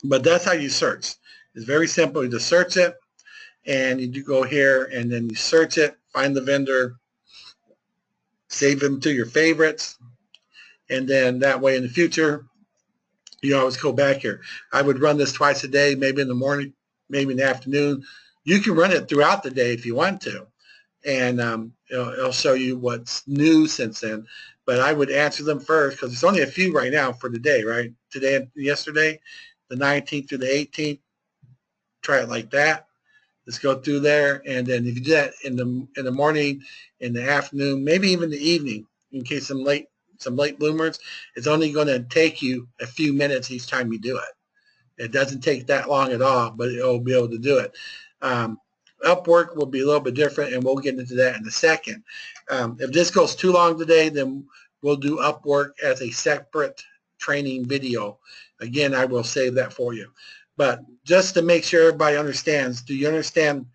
S2: But that's how you search. It's very simple. You just search it, and you do go here, and then you search it, find the vendor, save them to your favorites, and then that way in the future, you always go back here. I would run this twice a day, maybe in the morning, maybe in the afternoon. You can run it throughout the day if you want to, and it'll show you what's new since then. But I would answer them first, because it's only a few right now for the day, right? Today and yesterday, the 19th through the 18th. Try it like that. Let's go through there, and then if you do that in the morning, in the afternoon, maybe even the evening, in case some late bloomers, it's only going to take you a few minutes each time you do it. It doesn't take that long at all, but it'll be able to do it. Upwork will be a little bit different, and we'll get into that in a second. If this goes too long today, then we'll do Upwork as a separate training video. Again, I will save that for you. But just to make sure everybody understands, do you understand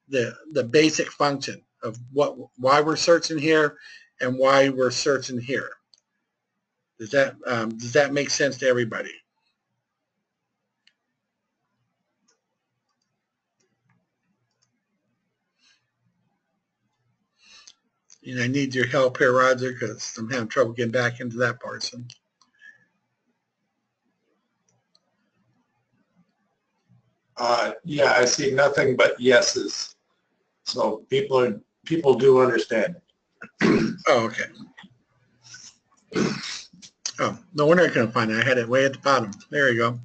S2: the basic function of why we're searching here and why we're searching here? Does that make sense to everybody? And I need your help here, Roger, because I'm having trouble getting back into that portion.
S1: Yeah, I see nothing but yeses. So people do understand.
S2: Oh, okay. Oh, no wonder I couldn't find it. I had it way at the bottom. There you go.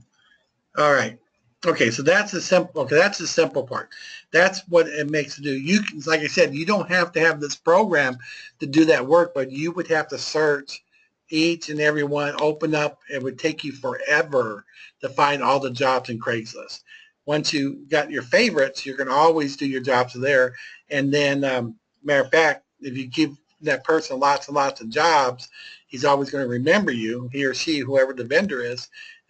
S2: All right. Okay, so that's the simple. Okay, that's the simple part. That's what it makes it do. You can, like I said, you don't have to have this program to do that work, but you would have to search each and every one, open up. It would take you forever to find all the jobs in Craigslist. Once you got your favorites, you're going to always do your jobs there. And then, matter of fact, if you give that person lots and lots of jobs, he's always going to remember you, he or she, whoever the vendor is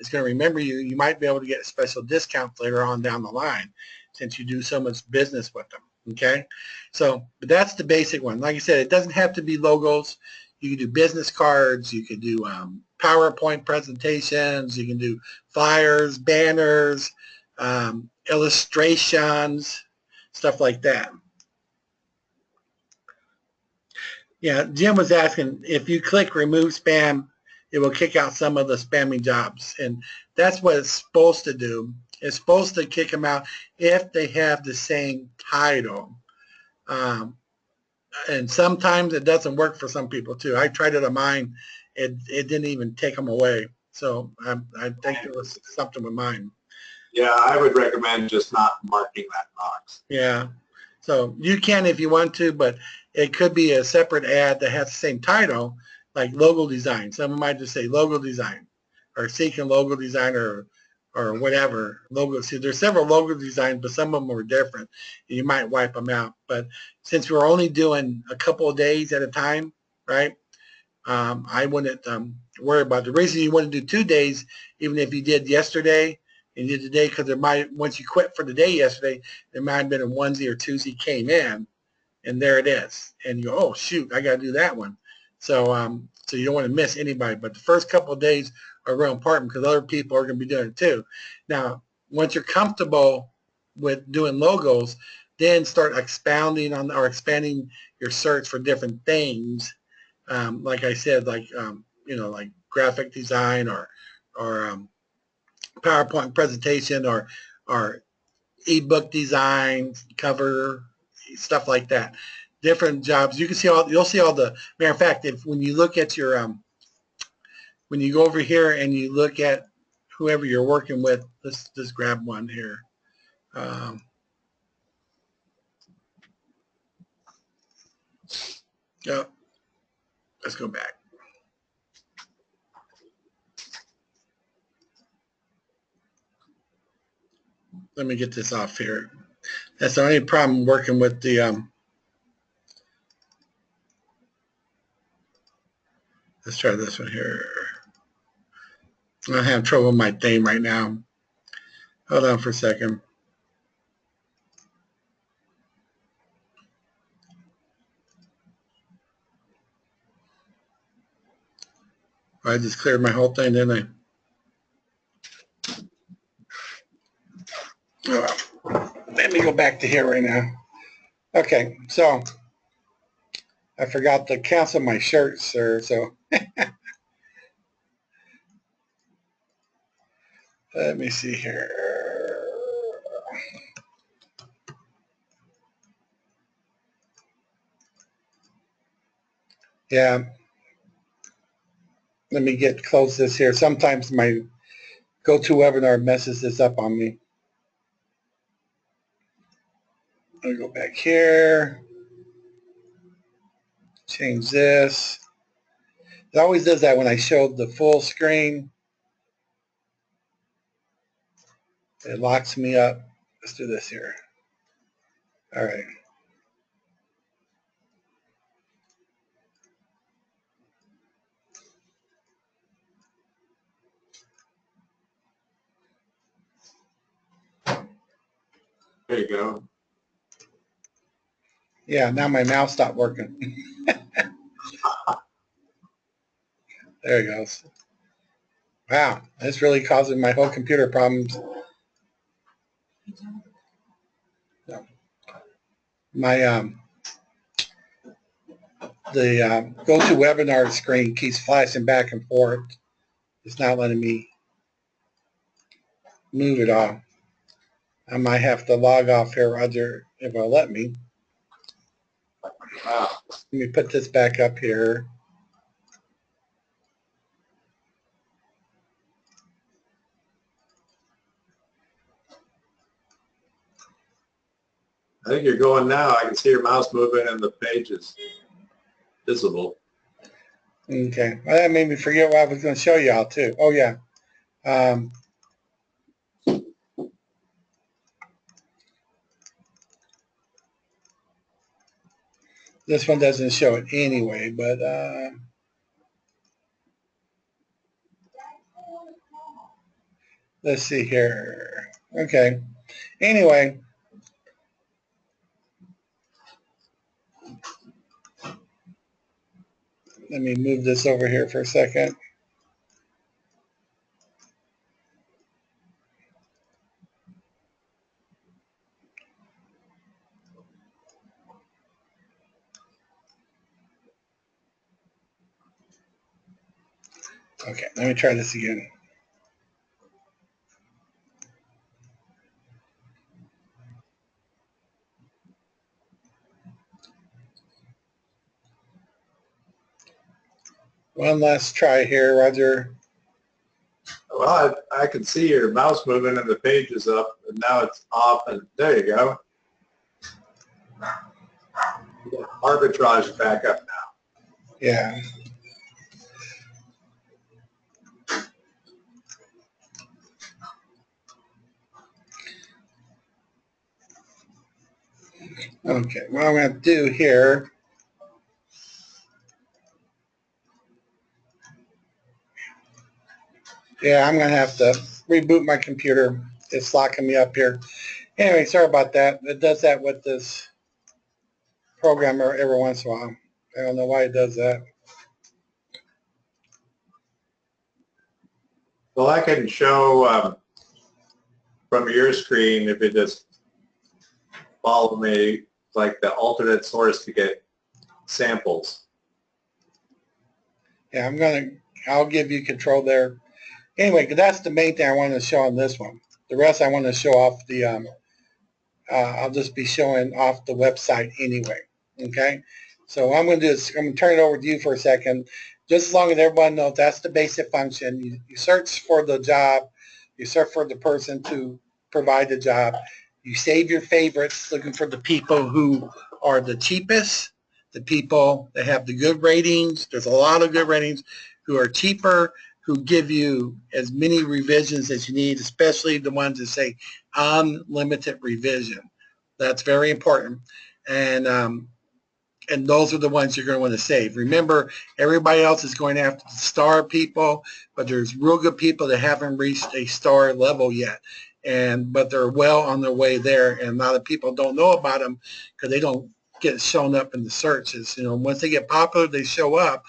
S2: going to remember you. You might be able to get a special discount later on down the line since you do so much business with them. Okay, so but that's the basic one. Like I said, it doesn't have to be logos. You can do business cards. You can do PowerPoint presentations. You can do flyers, banners, illustrations, stuff like that. Yeah, Jim was asking if you click remove spam, it will kick out some of the spamming jobs. And that's what it's supposed to do. It's supposed to kick them out if they have the same title. And sometimes it doesn't work for some people too. I tried it on mine. It didn't even take them away. So I think there was something with mine.
S1: Yeah, I would recommend just not marking that box.
S2: Yeah. So you can if you want to, but it could be a separate ad that has the same title, like logo design. Someone might just say logo design or seeking logo design or whatever. Logo. See, there's several logo designs, but some of them are different. You might wipe them out. But since we're only doing a couple of days at a time, right, I wouldn't worry about it. The reason you want to do 2 days, even if you did yesterday and you did today, because there might, once you quit for the day yesterday, there might have been a onesie or twosie came in, and there it is. And you go, oh, shoot, I got to do that one. So so you don't want to miss anybody. But the first couple of days are real important because other people are going to be doing it too. Now, once you're comfortable with doing logos, then start expounding on or expanding your search for different things. Like I said, like you know, like graphic design or PowerPoint presentation or ebook design, cover, stuff like that. Different jobs. You can see all. You'll see all the. Matter of fact, if when you look at your when you go over here and you look at whoever you're working with, let's just grab one here. Yeah, let's go back. Let me get this off here. That's the only problem working with the let's try this one here. I have trouble with my thing right now. Hold on for a second. I just cleared my whole thing, didn't I? Oh, let me go back to here right now. Okay, so I forgot to cancel my shirt, sir. So let me see here. Yeah. Let me close this here. Sometimes my GoToWebinar messes this up on me. I'll go back here. Change this. It always does that when I show the full screen. It locks me up. Let's do this here. All right.
S1: There you go.
S2: Yeah, now my mouse stopped working. There it goes. Wow, that's really causing my whole computer problems. My the GoToWebinar screen keeps flashing back and forth. It's not letting me move it all. I might have to log off here, Roger, if it'll let me.
S1: Wow.
S2: Let me put this back up here.
S1: I think you're going now. I can see your mouse moving and the page is visible.
S2: Okay, well, that made me forget what I was going to show y'all too. Oh yeah. This one doesn't show it anyway, but let's see here. Okay. Anyway, let me move this over here for a second. Okay, let me try this again. One last try here, Roger.
S1: Well, I can see your mouse moving and the page is up, and now it's off, and there you go. Arbitrage back up now.
S2: Yeah. Okay, what I'm going to do here, yeah, I'm going to have to reboot my computer. It's locking me up here. Anyway, sorry about that. It does that with this program every once in a while. I don't know why it does that.
S1: Well, I can show from your screen if you just follow me, like the alternate source to get samples.
S2: Yeah, I'll give you control there. Anyway, that's the main thing I want to show on this one. The rest I want to show off the, I'll just be showing off the website anyway. Okay. So what I'm going to do is I'm going to turn it over to you for a second. Just as long as everybody knows that's the basic function. You search for the job. You search for the person to provide the job. You save your favorites, looking for the people who are the cheapest, the people that have the good ratings. There's a lot of good ratings who are cheaper, who give you as many revisions as you need, especially the ones that say unlimited revision. That's very important. And those are the ones you're going to want to save. Remember, everybody else is going after the star people, but there's real good people that haven't reached a star level yet. But they're well on their way there, and a lot of people don't know about them because they don't get shown up in the searches. You know, once they get popular, they show up.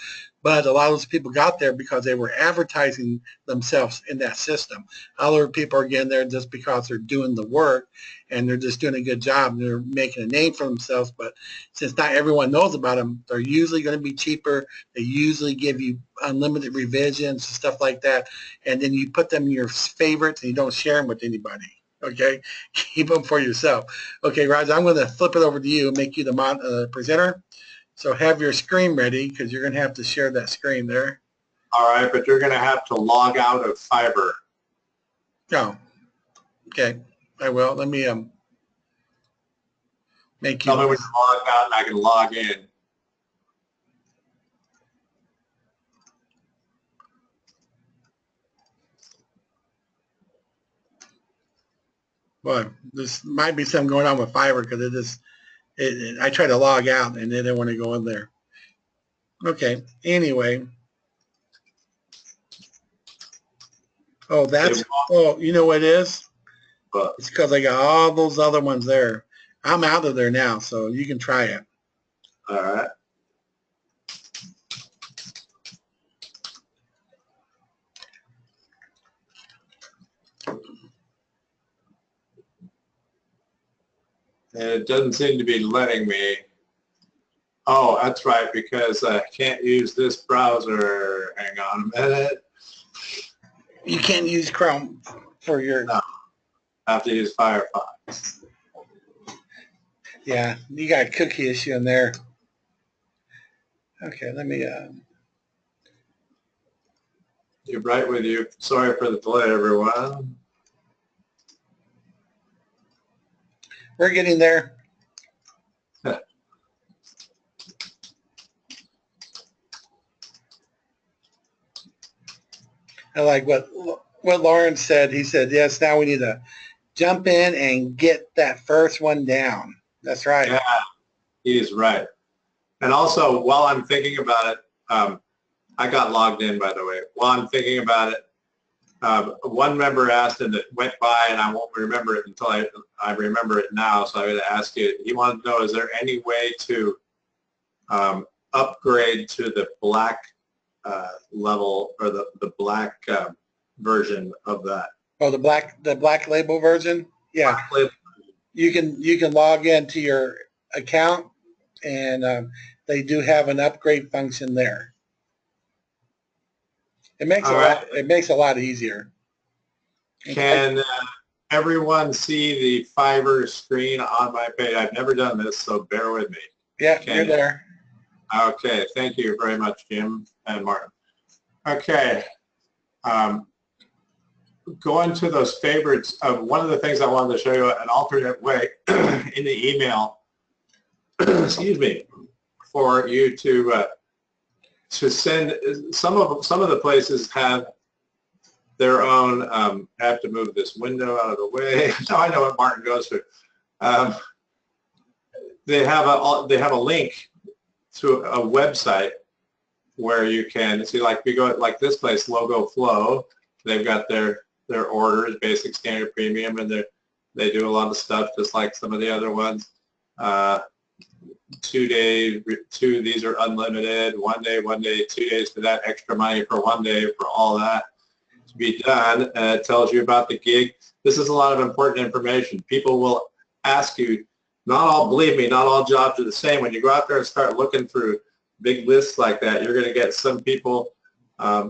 S2: But a lot of those people got there because they were advertising themselves in that system. Other people are getting there just because they're doing the work and they're just doing a good job and they're making a name for themselves. But since not everyone knows about them, they're usually going to be cheaper. They usually give you unlimited revisions and stuff like that. And then you put them in your favorites and you don't share them with anybody. Okay, keep them for yourself. Okay, Roger, I'm going to flip it over to you and make you the presenter. So have your screen ready because you're going to have to share that screen there.
S1: All right, but you're going to have to log out of Fiverr.
S2: Oh, okay. I will. Let me make you.
S1: Tell me when you log out and I can log in.
S2: Well, this might be something going on with Fiverr because I try to log out and then I want to go in there. Okay. Anyway. Oh, you know what it is?
S1: but
S2: It's because I got all those other ones there. I'm out of there now, so you can try it.
S1: all right. And it doesn't seem to be letting me. Oh, that's right, because I can't use this browser. Hang on a minute.
S2: You can't use Chrome for your...
S1: No, I have to use Firefox.
S2: Yeah, you got a cookie issue in there. Okay, let me...
S1: You're right with you. Sorry for the delay, everyone.
S2: We're getting there. I like what Lauren said. He said, yes, now we need to jump in and get that first one down. That's right.
S1: Yeah, he is right. And also, while I'm thinking about it, I got logged in, by the way. While I'm thinking about it, one member asked, and it went by, and I won't remember it until I remember it now, so I'm going to ask you. He wanted to know, is there any way to upgrade to the black level, or the black version of that?
S2: Oh, the black label version? Yeah.
S1: Black label.
S2: You can log into your account, and they do have an upgrade function there. It makes it makes it a lot easier.
S1: Can everyone see the Fiverr screen on my page? I've never done this, so bear with me.
S2: Yeah, you're there.
S1: Okay, thank you very much, Jim and Martin. Okay, going to those favorites. One of the things I wanted to show you an alternate way in the email, excuse me, for you to send. Some of the places have their own. I have to move this window out of the way. Now I know what Martin goes through. They have a link to a website where you can see, like we go like this place, Logo Flow. They've got their orders, basic, standard, premium, and they do a lot of stuff just like some of the other ones. 2 days, these are unlimited. 1 day, 2 days for that, extra money for 1 day for all that to be done. And it tells you about the gig. This is a lot of important information. People will ask you, believe me, not all jobs are the same. When you go out there and start looking through big lists like that, you're going to get some people,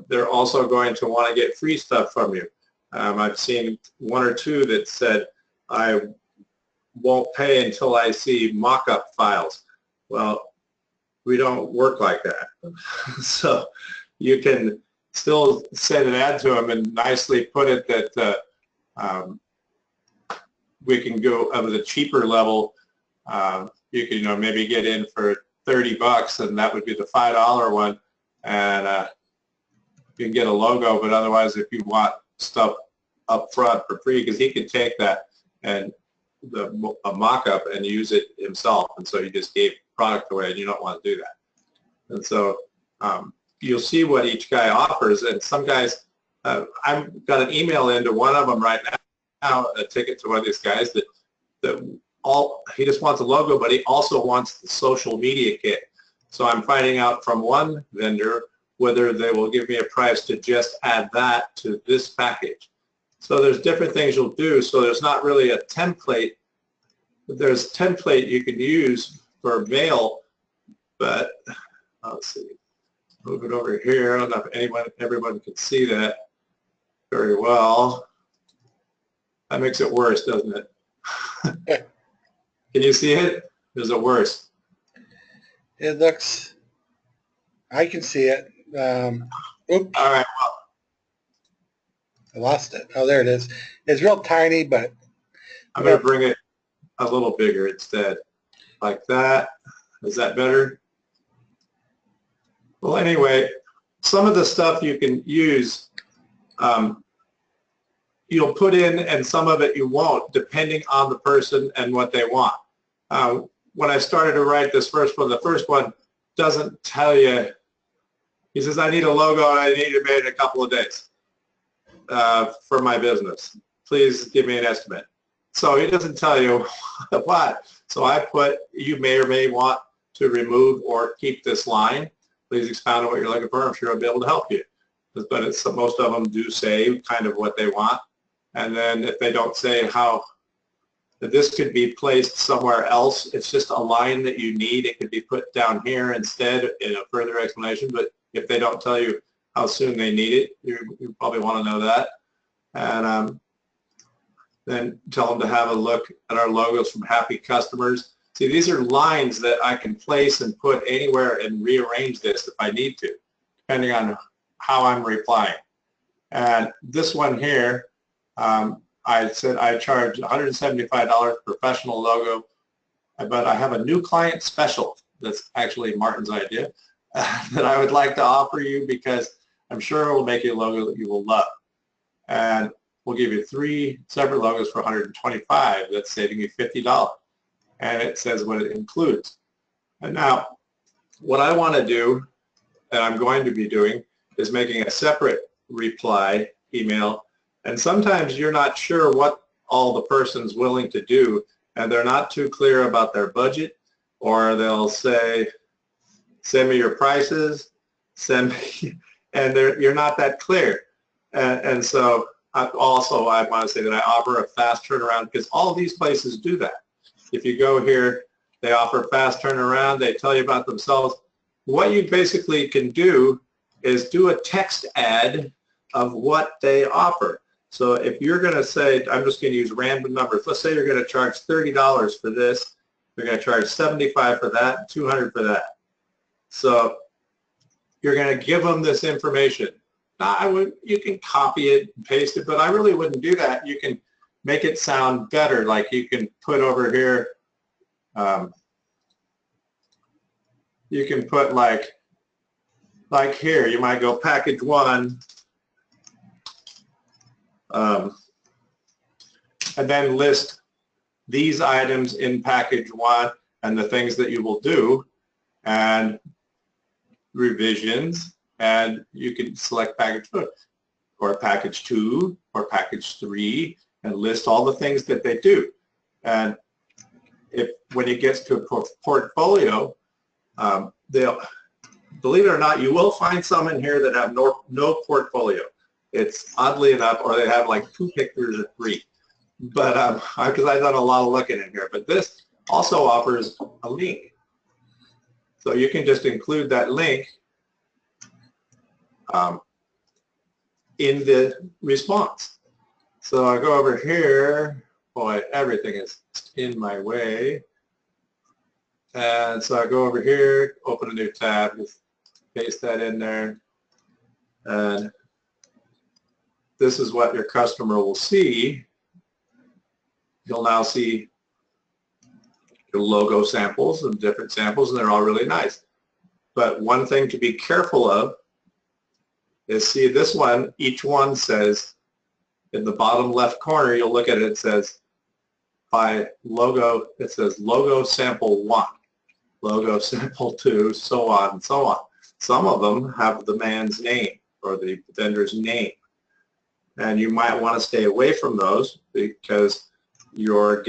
S1: they're also going to want to get free stuff from you. I've seen 1 or 2 that said, I won't pay until I see mock-up files. Well, we don't work like that. So you can still send an ad to them and nicely put it that we can go of the cheaper level. You can, maybe get in for $30, and that would be the $5 one, and you can get a logo. But otherwise, if you want stuff up front for free, because he can take that and a mock-up and use it himself, and so you just gave product away, and you don't want to do that. And so you'll see what each guy offers, and some guys, I've got an email into one of them right now, a ticket to one of these guys that he just wants a logo, but he also wants the social media kit. So I'm finding out from one vendor whether they will give me a price to just add that to this package. So there's different things you'll do. So there's not really a template. There's a template you can use for mail, but let's see. Move it over here. I don't know if everyone can see that very well. That makes it worse, doesn't it? Can you see it? Or is it worse?
S2: It looks, I can see it. Oops.
S1: All right.
S2: I lost it. Oh, there it is. It's real tiny, but
S1: I'm going to bring it a little bigger instead. Like that. Is that better? Well, anyway, some of the stuff you can use, you'll put in, and some of it you won't, depending on the person and what they want. When I started to write this first one, the first one doesn't tell you. He says, I need a logo and I need it made in a couple of days for my business. Please give me an estimate. So he doesn't tell you what. So I put, you may or may want to remove or keep this line. Please expound on what you're looking for. I'm sure I'll be able to help you. But it's, most of them do say kind of what they want. And then if they don't say how this could be placed somewhere else, it's just a line that you need. It could be put down here instead in a further explanation. But if they don't tell you how soon they need it, you probably want to know that. And then tell them to have a look at our logos from happy customers. See, these are lines that I can place and put anywhere and rearrange this if I need to, depending on how I'm replying. And this one here, I said I charge $175 professional logo, but I have a new client special that's actually Martin's idea that I would like to offer you because I'm sure it will make you a logo that you will love. And we'll give you 3 separate logos for $125. That's saving you $50. And it says what it includes. And now, what I want to do, and I'm going to be doing, is making a separate reply email. And sometimes you're not sure what all the person's willing to do, and they're not too clear about their budget, or they'll say, send me your prices, send me, and you're not that clear. And so I want to say that I offer a fast turnaround because all of these places do that. If you go here, they offer fast turnaround. They tell you about themselves. What you basically can do is do a text ad of what they offer. So if you're going to say, I'm just going to use random numbers. Let's say you're going to charge $30 for this. You're going to charge $75 for that, $200 for that. So you're going to give them this information. Now, you can copy it and paste it, but I really wouldn't do that. You can make it sound better. Like you can put over here, you can put like here, you might go package 1, and then list these items in package 1 and the things that you will do and revisions, and you can select package 1 or package 2 or package 3 and list all the things that they do. And when it gets to a portfolio, they'll, believe it or not, you will find some in here that have no portfolio. It's oddly enough, or they have like 2 pictures or 3. But because I've done a lot of looking in here, but this also offers a link. So you can just include that link in the response. So I go over here, boy, everything is in my way. And so I go over here, open a new tab, just paste that in there. And this is what your customer will see. You'll now see your logo samples and different samples, and they're all really nice. But one thing to be careful of is, see this one, each one says, in the bottom left corner, you'll look at it, it says, by logo, it says logo sample 1, logo sample 2, so on and so on. Some of them have the man's name or the vendor's name. And you might want to stay away from those because you're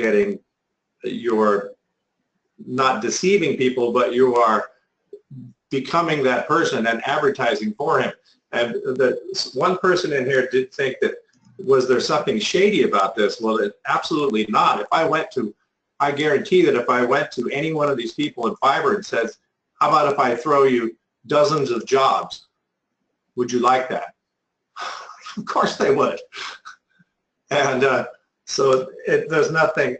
S1: not deceiving people, but you are becoming that person and advertising for him. And one person in here did think that, was there something shady about this? Well, absolutely not. If I went to, I guarantee that if I went to any one of these people in Fiverr and says, how about if I throw you dozens of jobs? Would you like that? Of course they would. And so there's nothing,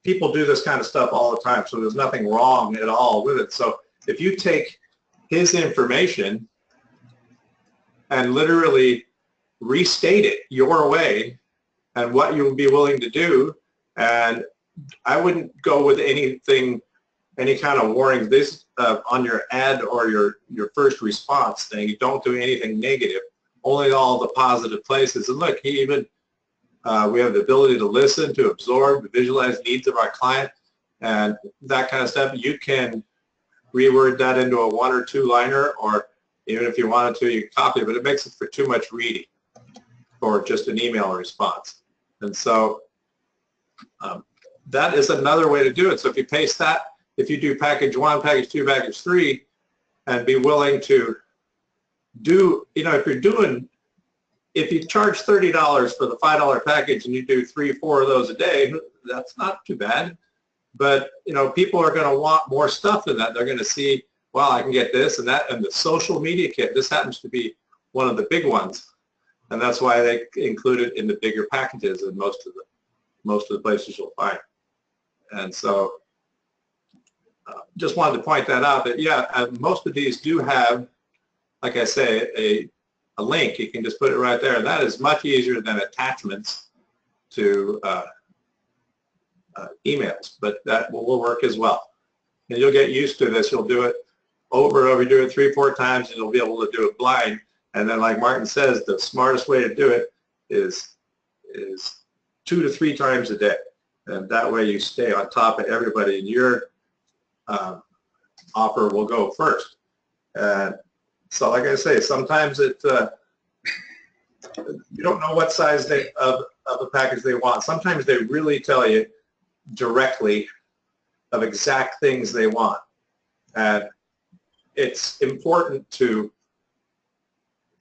S1: people do this kind of stuff all the time, so there's nothing wrong at all with it. So if you take his information and literally restate it your way and what you'll be willing to do, and I wouldn't go with anything, any kind of warnings. This on your ad or your first response thing, you don't do anything negative, only all the positive places. And look, he even we have the ability to listen, to absorb, to visualize needs of our client, and that kind of stuff. You can reword that into a 1 or 2 liner, or even if you wanted to, you can copy it, but it makes it for too much reading or just an email response. And so that is another way to do it. So if you paste that, if you do package 1, package 2, package 3, and be willing to do, if you charge $30 for the $5 package and you do 3 or 4 of those a day, that's not too bad. But, people are going to want more stuff than that. They're going to see, well, I can get this and that, and the social media kit. This happens to be one of the big ones, and that's why they include it in the bigger packages in most of the places you'll find. And so, just wanted to point that out. That most of these do have, like I say, a link. You can just put it right there, and that is much easier than attachments to emails, but that will work as well. And you'll get used to this. You'll do it over and over. You do it 3 or 4 times, and you'll be able to do it blind. And then, like Martin says, the smartest way to do it is 2 to 3 times a day, and that way you stay on top of everybody, and your offer will go first. And so, like I say, sometimes you don't know what size of a package they want. Sometimes they really tell you directly of exact things they want, and it's important to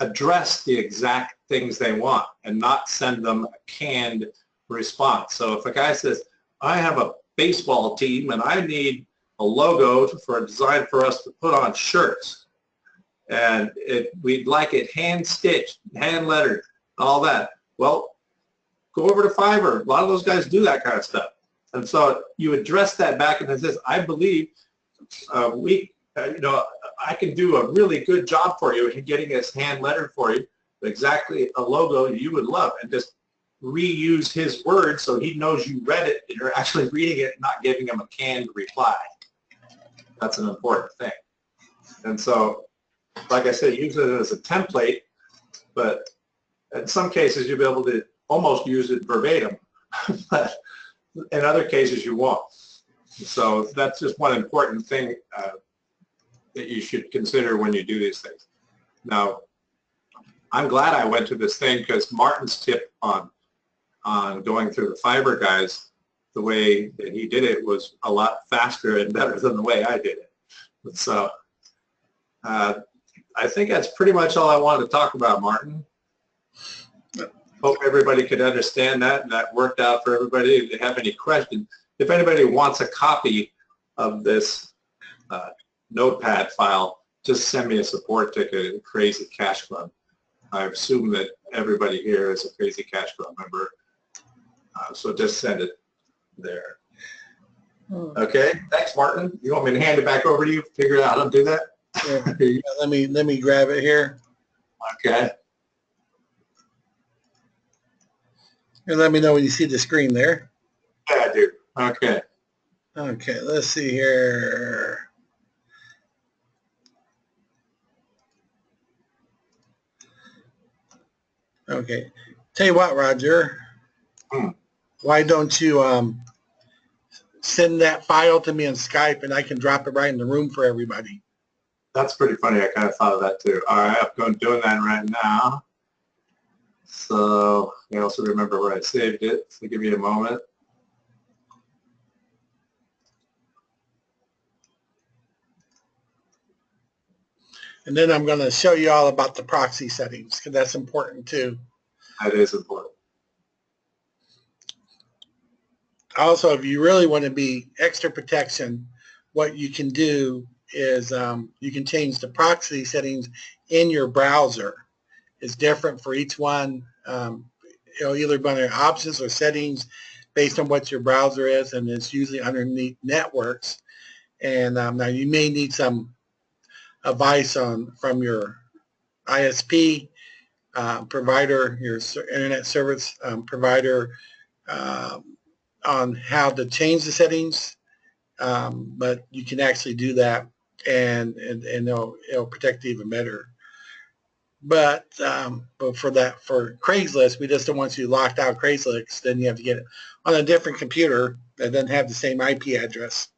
S1: address the exact things they want and not send them a canned response. So if a guy says, I have a baseball team and I need a logo for a design for us to put on shirts, and we'd like it hand stitched, hand lettered, all that. Well, go over to Fiverr. A lot of those guys do that kind of stuff. And so you address that back and it says, I believe I can do a really good job for you in getting this hand lettered for you, exactly a logo you would love, and just reuse his words so he knows you read it and you're actually reading it, not giving him a canned reply. That's an important thing. And so, like I said, use it as a template, but in some cases you'll be able to almost use it verbatim, but in other cases you won't. So that's just one important thing that you should consider when you do these things. Now, I'm glad I went to this thing because Martin's tip on going through the Fiverr guys, the way that he did it was a lot faster and better than the way I did it. So I think that's pretty much all I wanted to talk about, Martin. Hope everybody could understand that and that worked out for everybody. If they have any questions, if anybody wants a copy of this notepad file, just send me a support ticket at Crazy Cash Club. I assume that everybody here is a Crazy Cash Club member, so just send it there. Okay, thanks, Martin. You want me to hand it back over to you? Figure out how to do that?
S2: Yeah, let me grab it here.
S1: Okay.
S2: And let me know when you see the screen there.
S1: Yeah, I do. Okay.
S2: Okay, let's see here. Okay. Tell you what, Roger. Why don't you send that file to me on Skype and I can drop it right in the room for everybody.
S1: That's pretty funny. I kind of thought of that too. All right, I'm doing that right now. So I also remember where I saved it. So give me a moment.
S2: And then I'm going to show you all about the proxy settings because that's important too.
S1: That is important.
S2: Also, if you really want to be extra protection, what you can do is you can change the proxy settings in your browser. It's different for each one. It'll either be under options or settings based on what your browser is, and it's usually underneath networks. And now you may need some advice from your ISP provider, your internet service provider, on how to change the settings, but you can actually do that, and it'll protect you even better. But for Craigslist, we just don't want you locked out Craigslist. Then you have to get it on a different computer that doesn't have the same IP address.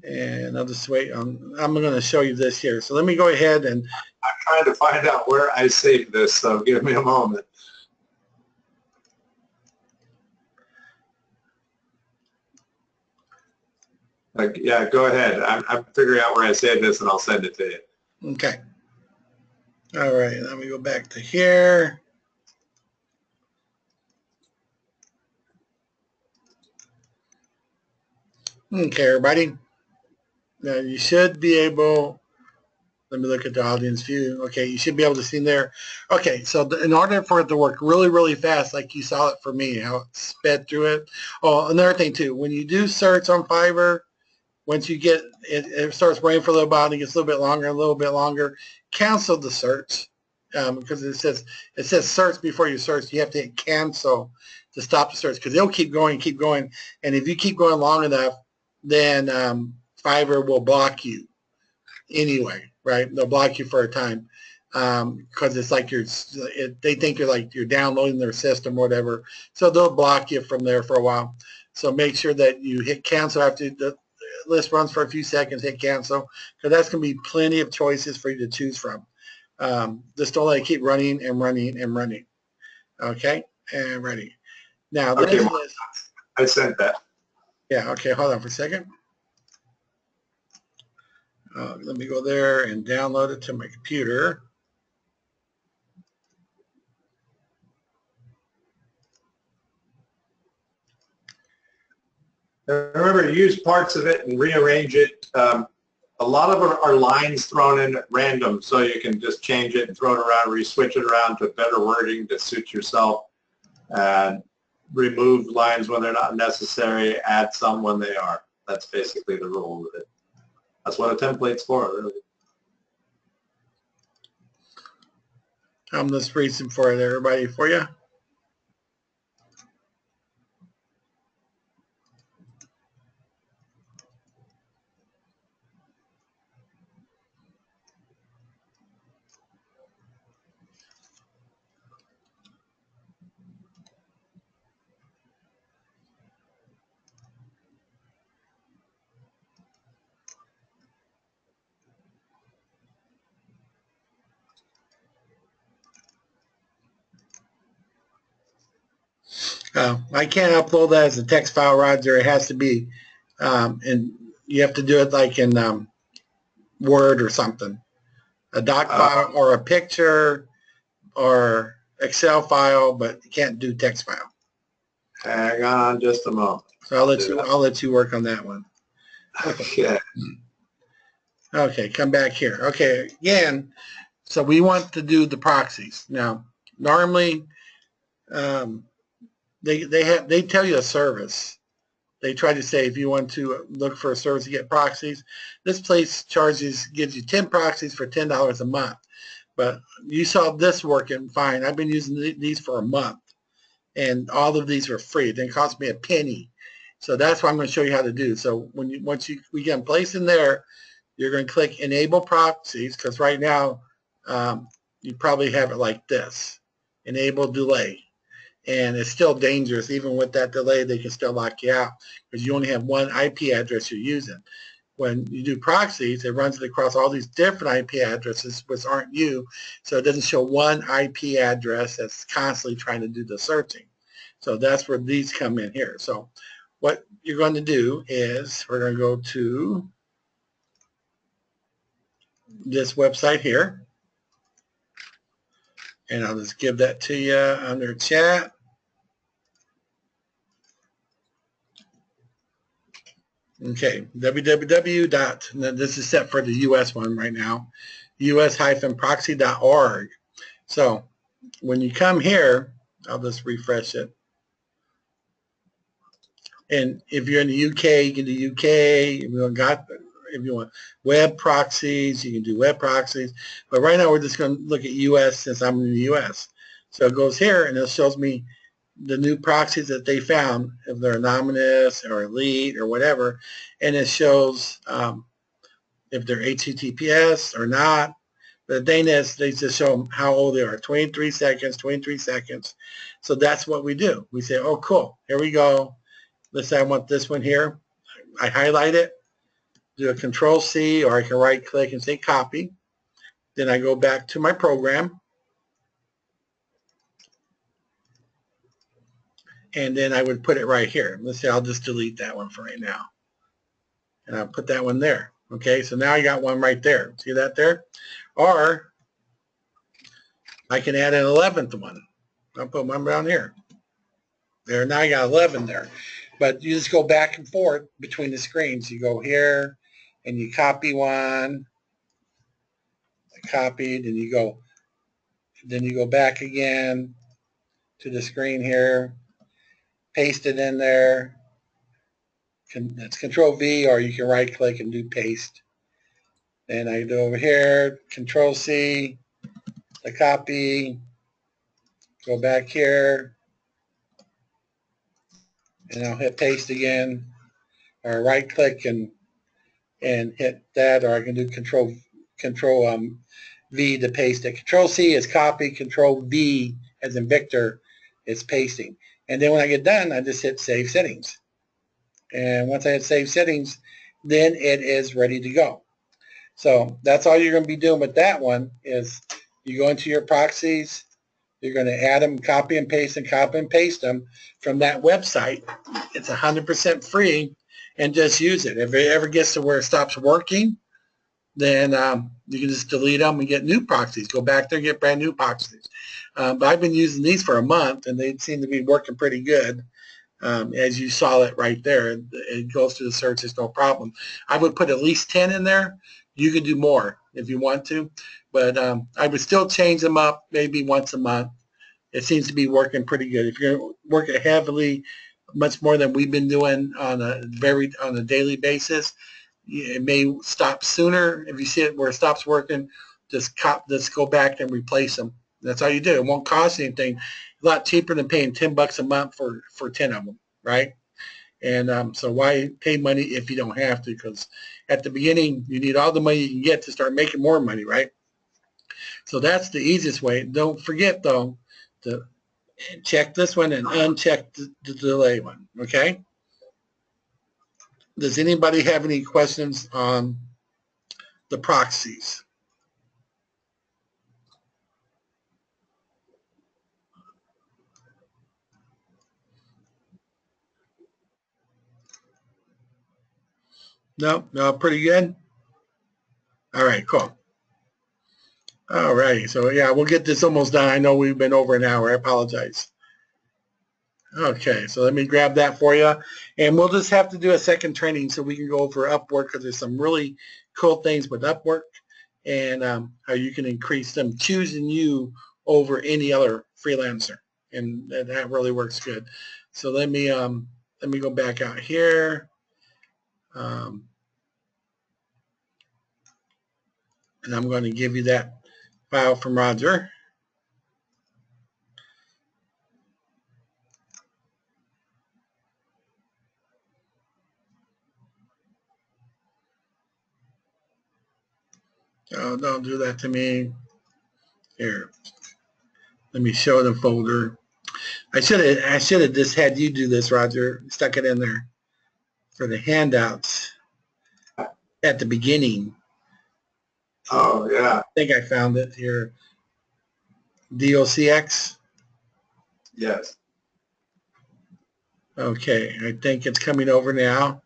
S2: And I'll just wait. I'm going to show you this here. So let me go ahead and.
S1: I'm trying to find out where I saved this, so give me a moment. Yeah, go ahead. I'm figuring out where I saved this and I'll send it to you.
S2: Okay. All right, let me go back to here. Okay, everybody. Now you should be able, let me look at the audience view. Okay, you should be able to see there. Okay, so in order for it to work really, really fast, like you saw it for me, how it sped through it. Oh, another thing too, when you do search on Fiverr, once you get, it starts running for a little while and it gets a little bit longer, cancel the search. Because it says search before you search. You have to hit cancel to stop the search because it'll keep going, and if you keep going long enough, then Fiverr will block you anyway, right? They'll block you for a time because it's like they think you're downloading their system or whatever, so they'll block you from there for a while. So make sure that you hit cancel after the list runs for a few seconds. Hit cancel because that's going to be plenty of choices for you to choose from. Just don't let it keep running and running and running. Okay, and ready. Now
S1: Okay,
S2: this list.
S1: I sent that.
S2: Yeah. Okay. Hold on for a second. Let me go there and download it to my computer.
S1: Remember, use parts of it and rearrange it. A lot of it are lines thrown in at random, so you can just change it and throw it around, re-switch it around to better wording to suit yourself, and remove lines when they're not necessary, add some when they are. That's basically the rule with it. That's what a template's for, really.
S2: I'm just reading for it, everybody, for you. I can't upload that as a text file, Roger. It has to be, and you have to do it like in Word or something, a doc file or a picture or Excel file, but you can't do text file.
S1: Hang on just a moment.
S2: So I'll let you work on that one.
S1: Okay.
S2: Okay, come back here. Okay, again, so we want to do the proxies. Now, normally, they tell you a service. They try to say if you want to look for a service to get proxies, this place gives you 10 proxies for $10 a month. But you saw this working fine. I've been using these for a month, and all of these are free. It didn't cost me a penny. So that's what I'm going to show you how to do. So once we get them placed in there, you're going to click Enable Proxies, because right now you probably have it like this, Enable Delay. And it's still dangerous. Even with that delay, they can still lock you out because you only have one IP address you're using. When you do proxies, it runs it across all these different IP addresses, which aren't you, so it doesn't show one IP address that's constantly trying to do the searching. So that's where these come in here. So what you're going to do is we're going to go to this website here, and I'll just give that to you under chat. Okay, www. This is set for the US one right now, us-proxy.org. So when you come here, I'll just refresh it. And if you're in the UK, you can do UK. If you want web proxies, you can do web proxies. But right now we're just going to look at US since I'm in the US. So it goes here and it shows me the new proxies that they found, if they're anonymous or elite or whatever, and it shows if they're HTTPS or not. The thing is, they just show them how old they are, 23 seconds, 23 seconds. So that's what we do. We say, oh, cool, here we go. Let's say I want this one here. I highlight it, do a Control-C, or I can right-click and say copy. Then I go back to my program. And then I would put it right here. Let's say I'll just delete that one for right now. and I'll put that one there. Okay, so now I got one right there. See that there? Or I can add an 11th one. I'll put one down here. There, now I got 11 there. But you just go back and forth between the screens. You go here and you copy one, copied, and you go, then you go back again to the screen here, paste it in there. That's Control V, or you can right click and do paste. Then I go over here, Control C, the copy, go back here, and I'll hit paste again, or right click and hit that, or I can do Control V to paste it. Control C is copy, Control V as in Victor is pasting. And then when I get done, I just hit Save Settings. And once I hit Save Settings, then it is ready to go. So that's all you're going to be doing with that one is you go into your proxies, you're going to add them, copy and paste them from that website. It's 100% free, and just use it. If it ever gets to where it stops working, then you can just delete them and get new proxies. Go back there and get brand new proxies. But I've been using these for a month, and they seem to be working pretty good. As you saw it right there, it goes through the search, it's no problem. I would put at least 10 in there. You can do more if you want to, but I would still change them up maybe once a month. It seems to be working pretty good. If you're working heavily, much more than we've been doing on a daily basis, it may stop sooner. If you see it where it stops working, just go back and replace them. That's all you do. It won't cost anything. A lot cheaper than paying $10 a month for 10 of them, right? And so why pay money if you don't have to? Because at the beginning, you need all the money you can get to start making more money, right? So that's the easiest way. Don't forget, though, to check this one and uncheck the delay one, okay? Does anybody have any questions on the proxies? No, pretty good. All right, cool. All right, so yeah, we'll get this almost done. I know we've been over an hour. I apologize. Okay, so let me grab that for you. And we'll just have to do a second training so we can go over Upwork, because there's some really cool things with Upwork and how you can increase them, choosing you over any other freelancer. And that really works good. So let me go back out here. And I'm going to give you that file from Roger. Oh, don't do that to me. Here, let me show the folder. I should have just had you do this, Roger. Stuck it in there for the handouts at the beginning.
S1: Oh, yeah.
S2: I think I found it here. DOCX.
S1: Yes.
S2: Okay, I think it's coming over now.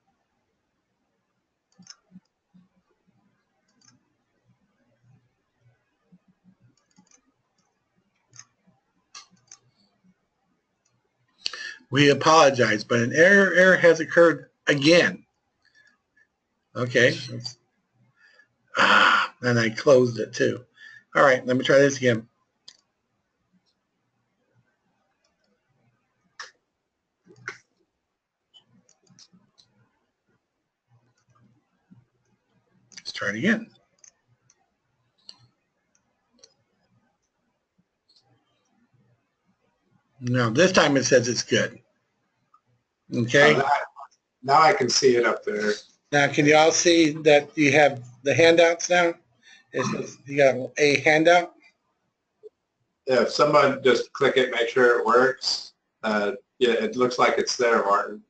S2: We apologize, but an error has occurred again. Okay. And I closed it too. All right, let me try this again. Let's try it again. Now, this time it says it's good. Okay.
S1: Now I can see it up there.
S2: Now, can you all see that you have the handouts now? You got a handout?
S1: Yeah, if someone just click it, make sure it works. Yeah, it looks like it's there, Martin.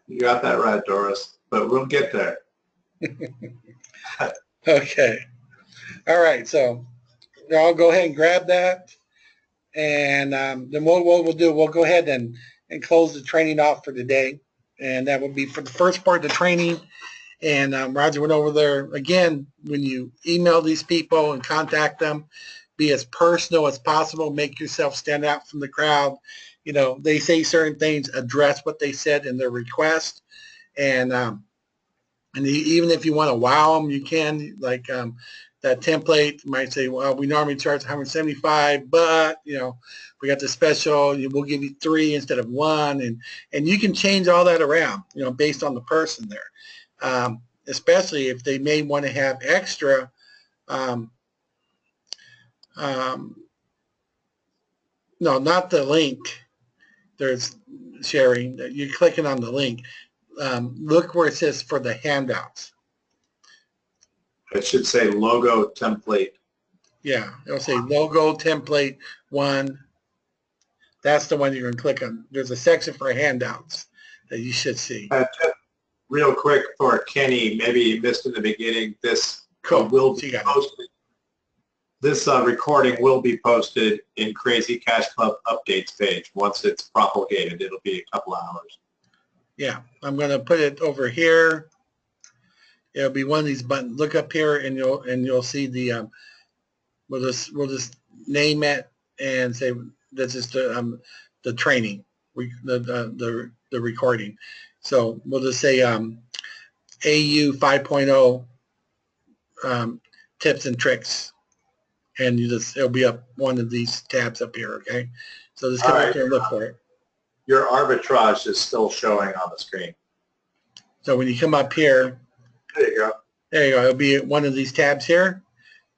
S1: You got that right, Doris, but we'll get there.
S2: Okay. All right, so I'll go ahead and grab that. And then what we'll do, we'll go ahead and and close the training off for today. And that will be for the first part of the training. And Roger went over there. Again, when you email these people and contact them, be as personal as possible. Make yourself stand out from the crowd. You know, they say certain things, address what they said in their request. And even if you want to wow them, you can. Like that template might say, well, we normally charge 175, but, you know, we got the special, we'll give you 3 instead of 1. And you can change all that around, you know, based on the person there. Especially if they may want to have extra no, not the link. There's sharing. You're clicking on the link. Look where it says for the handouts.
S1: It should say logo template.
S2: Yeah, it'll say logo template 1. That's the one you're going to click on. There's a section for handouts that you should see.
S1: Just real quick for Kenny, maybe you missed in the beginning, this
S2: Cool.
S1: will be posted. This recording will be posted in Crazy Cash Club updates page. Once it's propagated, it'll be a couple hours.
S2: Yeah, I'm going to put it over here. It'll be one of these buttons. Look up here, and you'll see the. We'll just name it and say this is the training, the recording. So we'll just say AU 5.0 tips and tricks. And it'll be up one of these tabs up here, okay? So just come up here and look for it.
S1: Your arbitrage is still showing on the screen.
S2: So when you come up here,
S1: there you go.
S2: There you go. It'll be one of these tabs here,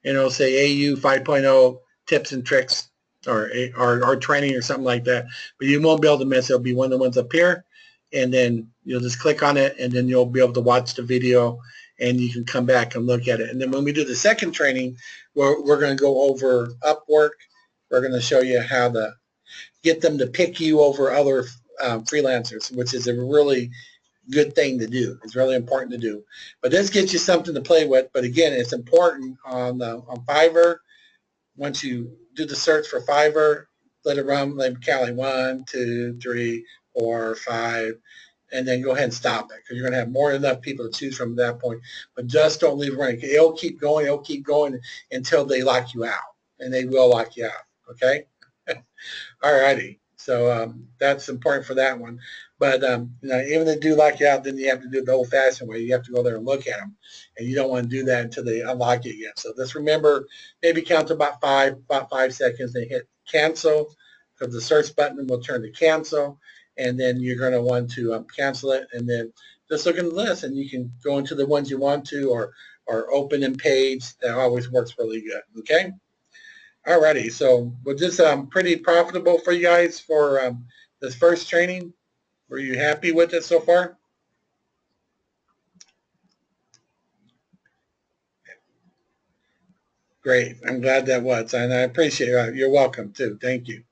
S2: and it'll say AU 5.0 tips and tricks, or training or something like that. But you won't be able to miss it. It'll be one of the ones up here, and then you'll just click on it, and then you'll be able to watch the video, and you can come back and look at it. And then when we do the second training, we're going to go over Upwork. We're going to show you how to get them to pick you over other freelancers, which is a really good thing to do. It's really important to do. But this gets you something to play with. But again, it's important on Fiverr. Once you do the search for Fiverr, let it run like count like 1, 2, 3, 4, 5. And then go ahead and stop it, because you're going to have more than enough people to choose from at that point. But just don't leave it running. It'll keep going until they lock you out, and they will lock you out, okay? All righty. So that's important for that one. But you know, even if they do lock you out, then you have to do it the old-fashioned way. You have to go there and look at them, and you don't want to do that until they unlock you again. So just remember, maybe count to about 5 seconds, then hit cancel, because the search button will turn to cancel. And then you're going to want to cancel it, and then just look in the list, and you can go into the ones you want to, or open in page. That always works really good. Okay. Alrighty. So was this pretty profitable for you guys for this first training? Were you happy with it so far? Great. I'm glad that was, and I appreciate it. You're welcome too. Thank you.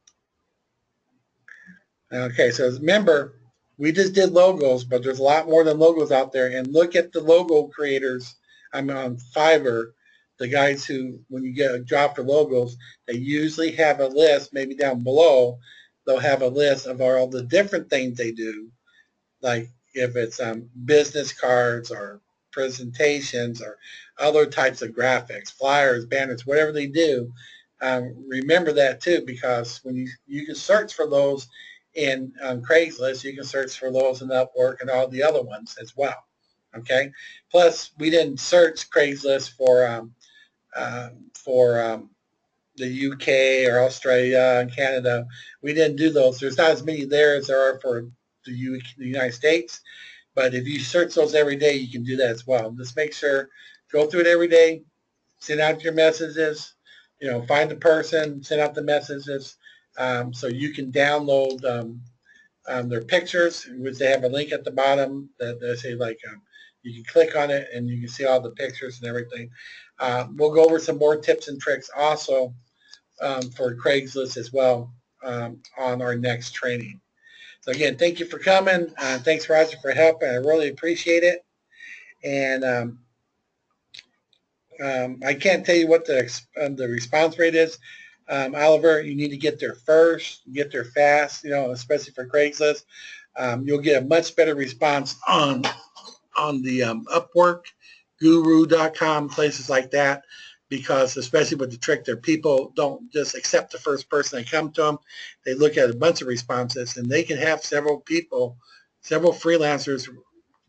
S2: Okay, so remember, we just did logos, but there's a lot more than logos out there. And look at the logo creators. I'm on Fiverr, the guys who, when you get a job for logos, they usually have a list, maybe down below, they'll have a list of all the different things they do, like if it's business cards or presentations or other types of graphics, flyers, banners, whatever they do. Remember that too, because when you can search for those in Craigslist, you can search for those in Upwork and all the other ones as well. Okay. Plus, we didn't search Craigslist for the UK or Australia and Canada. We didn't do those. There's not as many there as there are for the United States. But if you search those every day, you can do that as well. Just make sure, go through it every day, send out your messages, you know, find the person, send out the messages. So you can download their pictures, which they have a link at the bottom that they say like you can click on it and you can see all the pictures and everything. We'll go over some more tips and tricks also for Craigslist as well on our next training. So again, thank you for coming. Thanks, Roger, for helping. I really appreciate it. And I can't tell you what the response rate is. Oliver, you need to get there first, get there fast, especially for Craigslist. You'll get a much better response on the Upwork, Guru.com, places like that, because especially with the trick there, people don't just accept the first person that come to them. They look at a bunch of responses, and they can have several freelancers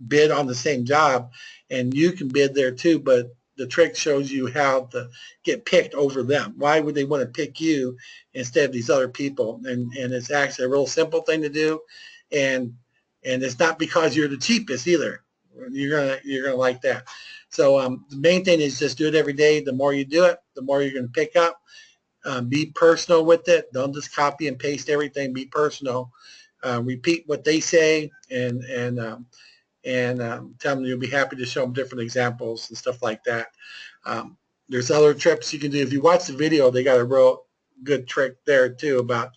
S2: bid on the same job, and you can bid there too, but the trick shows you how to get picked over them. Why would they want to pick you instead of these other people? And it's actually a real simple thing to do, and it's not because you're the cheapest either. You're gonna like that. So the main thing is just do it every day. The more you do it, the more you're gonna pick up. Be personal with it. Don't just copy and paste everything. Be personal. Repeat what they say, and tell them you'll be happy to show them different examples and stuff like that. There's other tricks you can do. If you watch the video, they got a real good trick there too about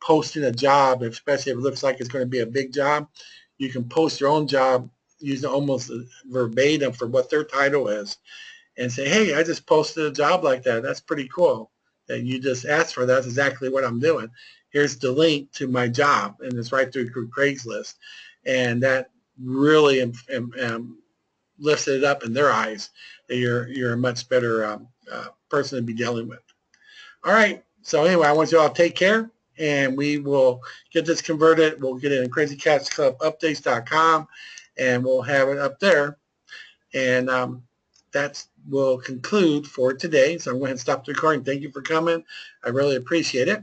S2: posting a job, especially if it looks like it's going to be a big job. You can post your own job using almost verbatim for what their title is and say, hey, I just posted a job like that. That's pretty cool that you just asked for. That's exactly what I'm doing. Here's the link to my job, and it's right through Craigslist. And that really lifts it up in their eyes that you're a much better person to be dealing with. All right. So anyway, I want you all to take care, and we will get this converted. We'll get it in crazycatsclubupdates.com, and we'll have it up there. And that will conclude for today. So I'm going to stop the recording. Thank you for coming. I really appreciate it.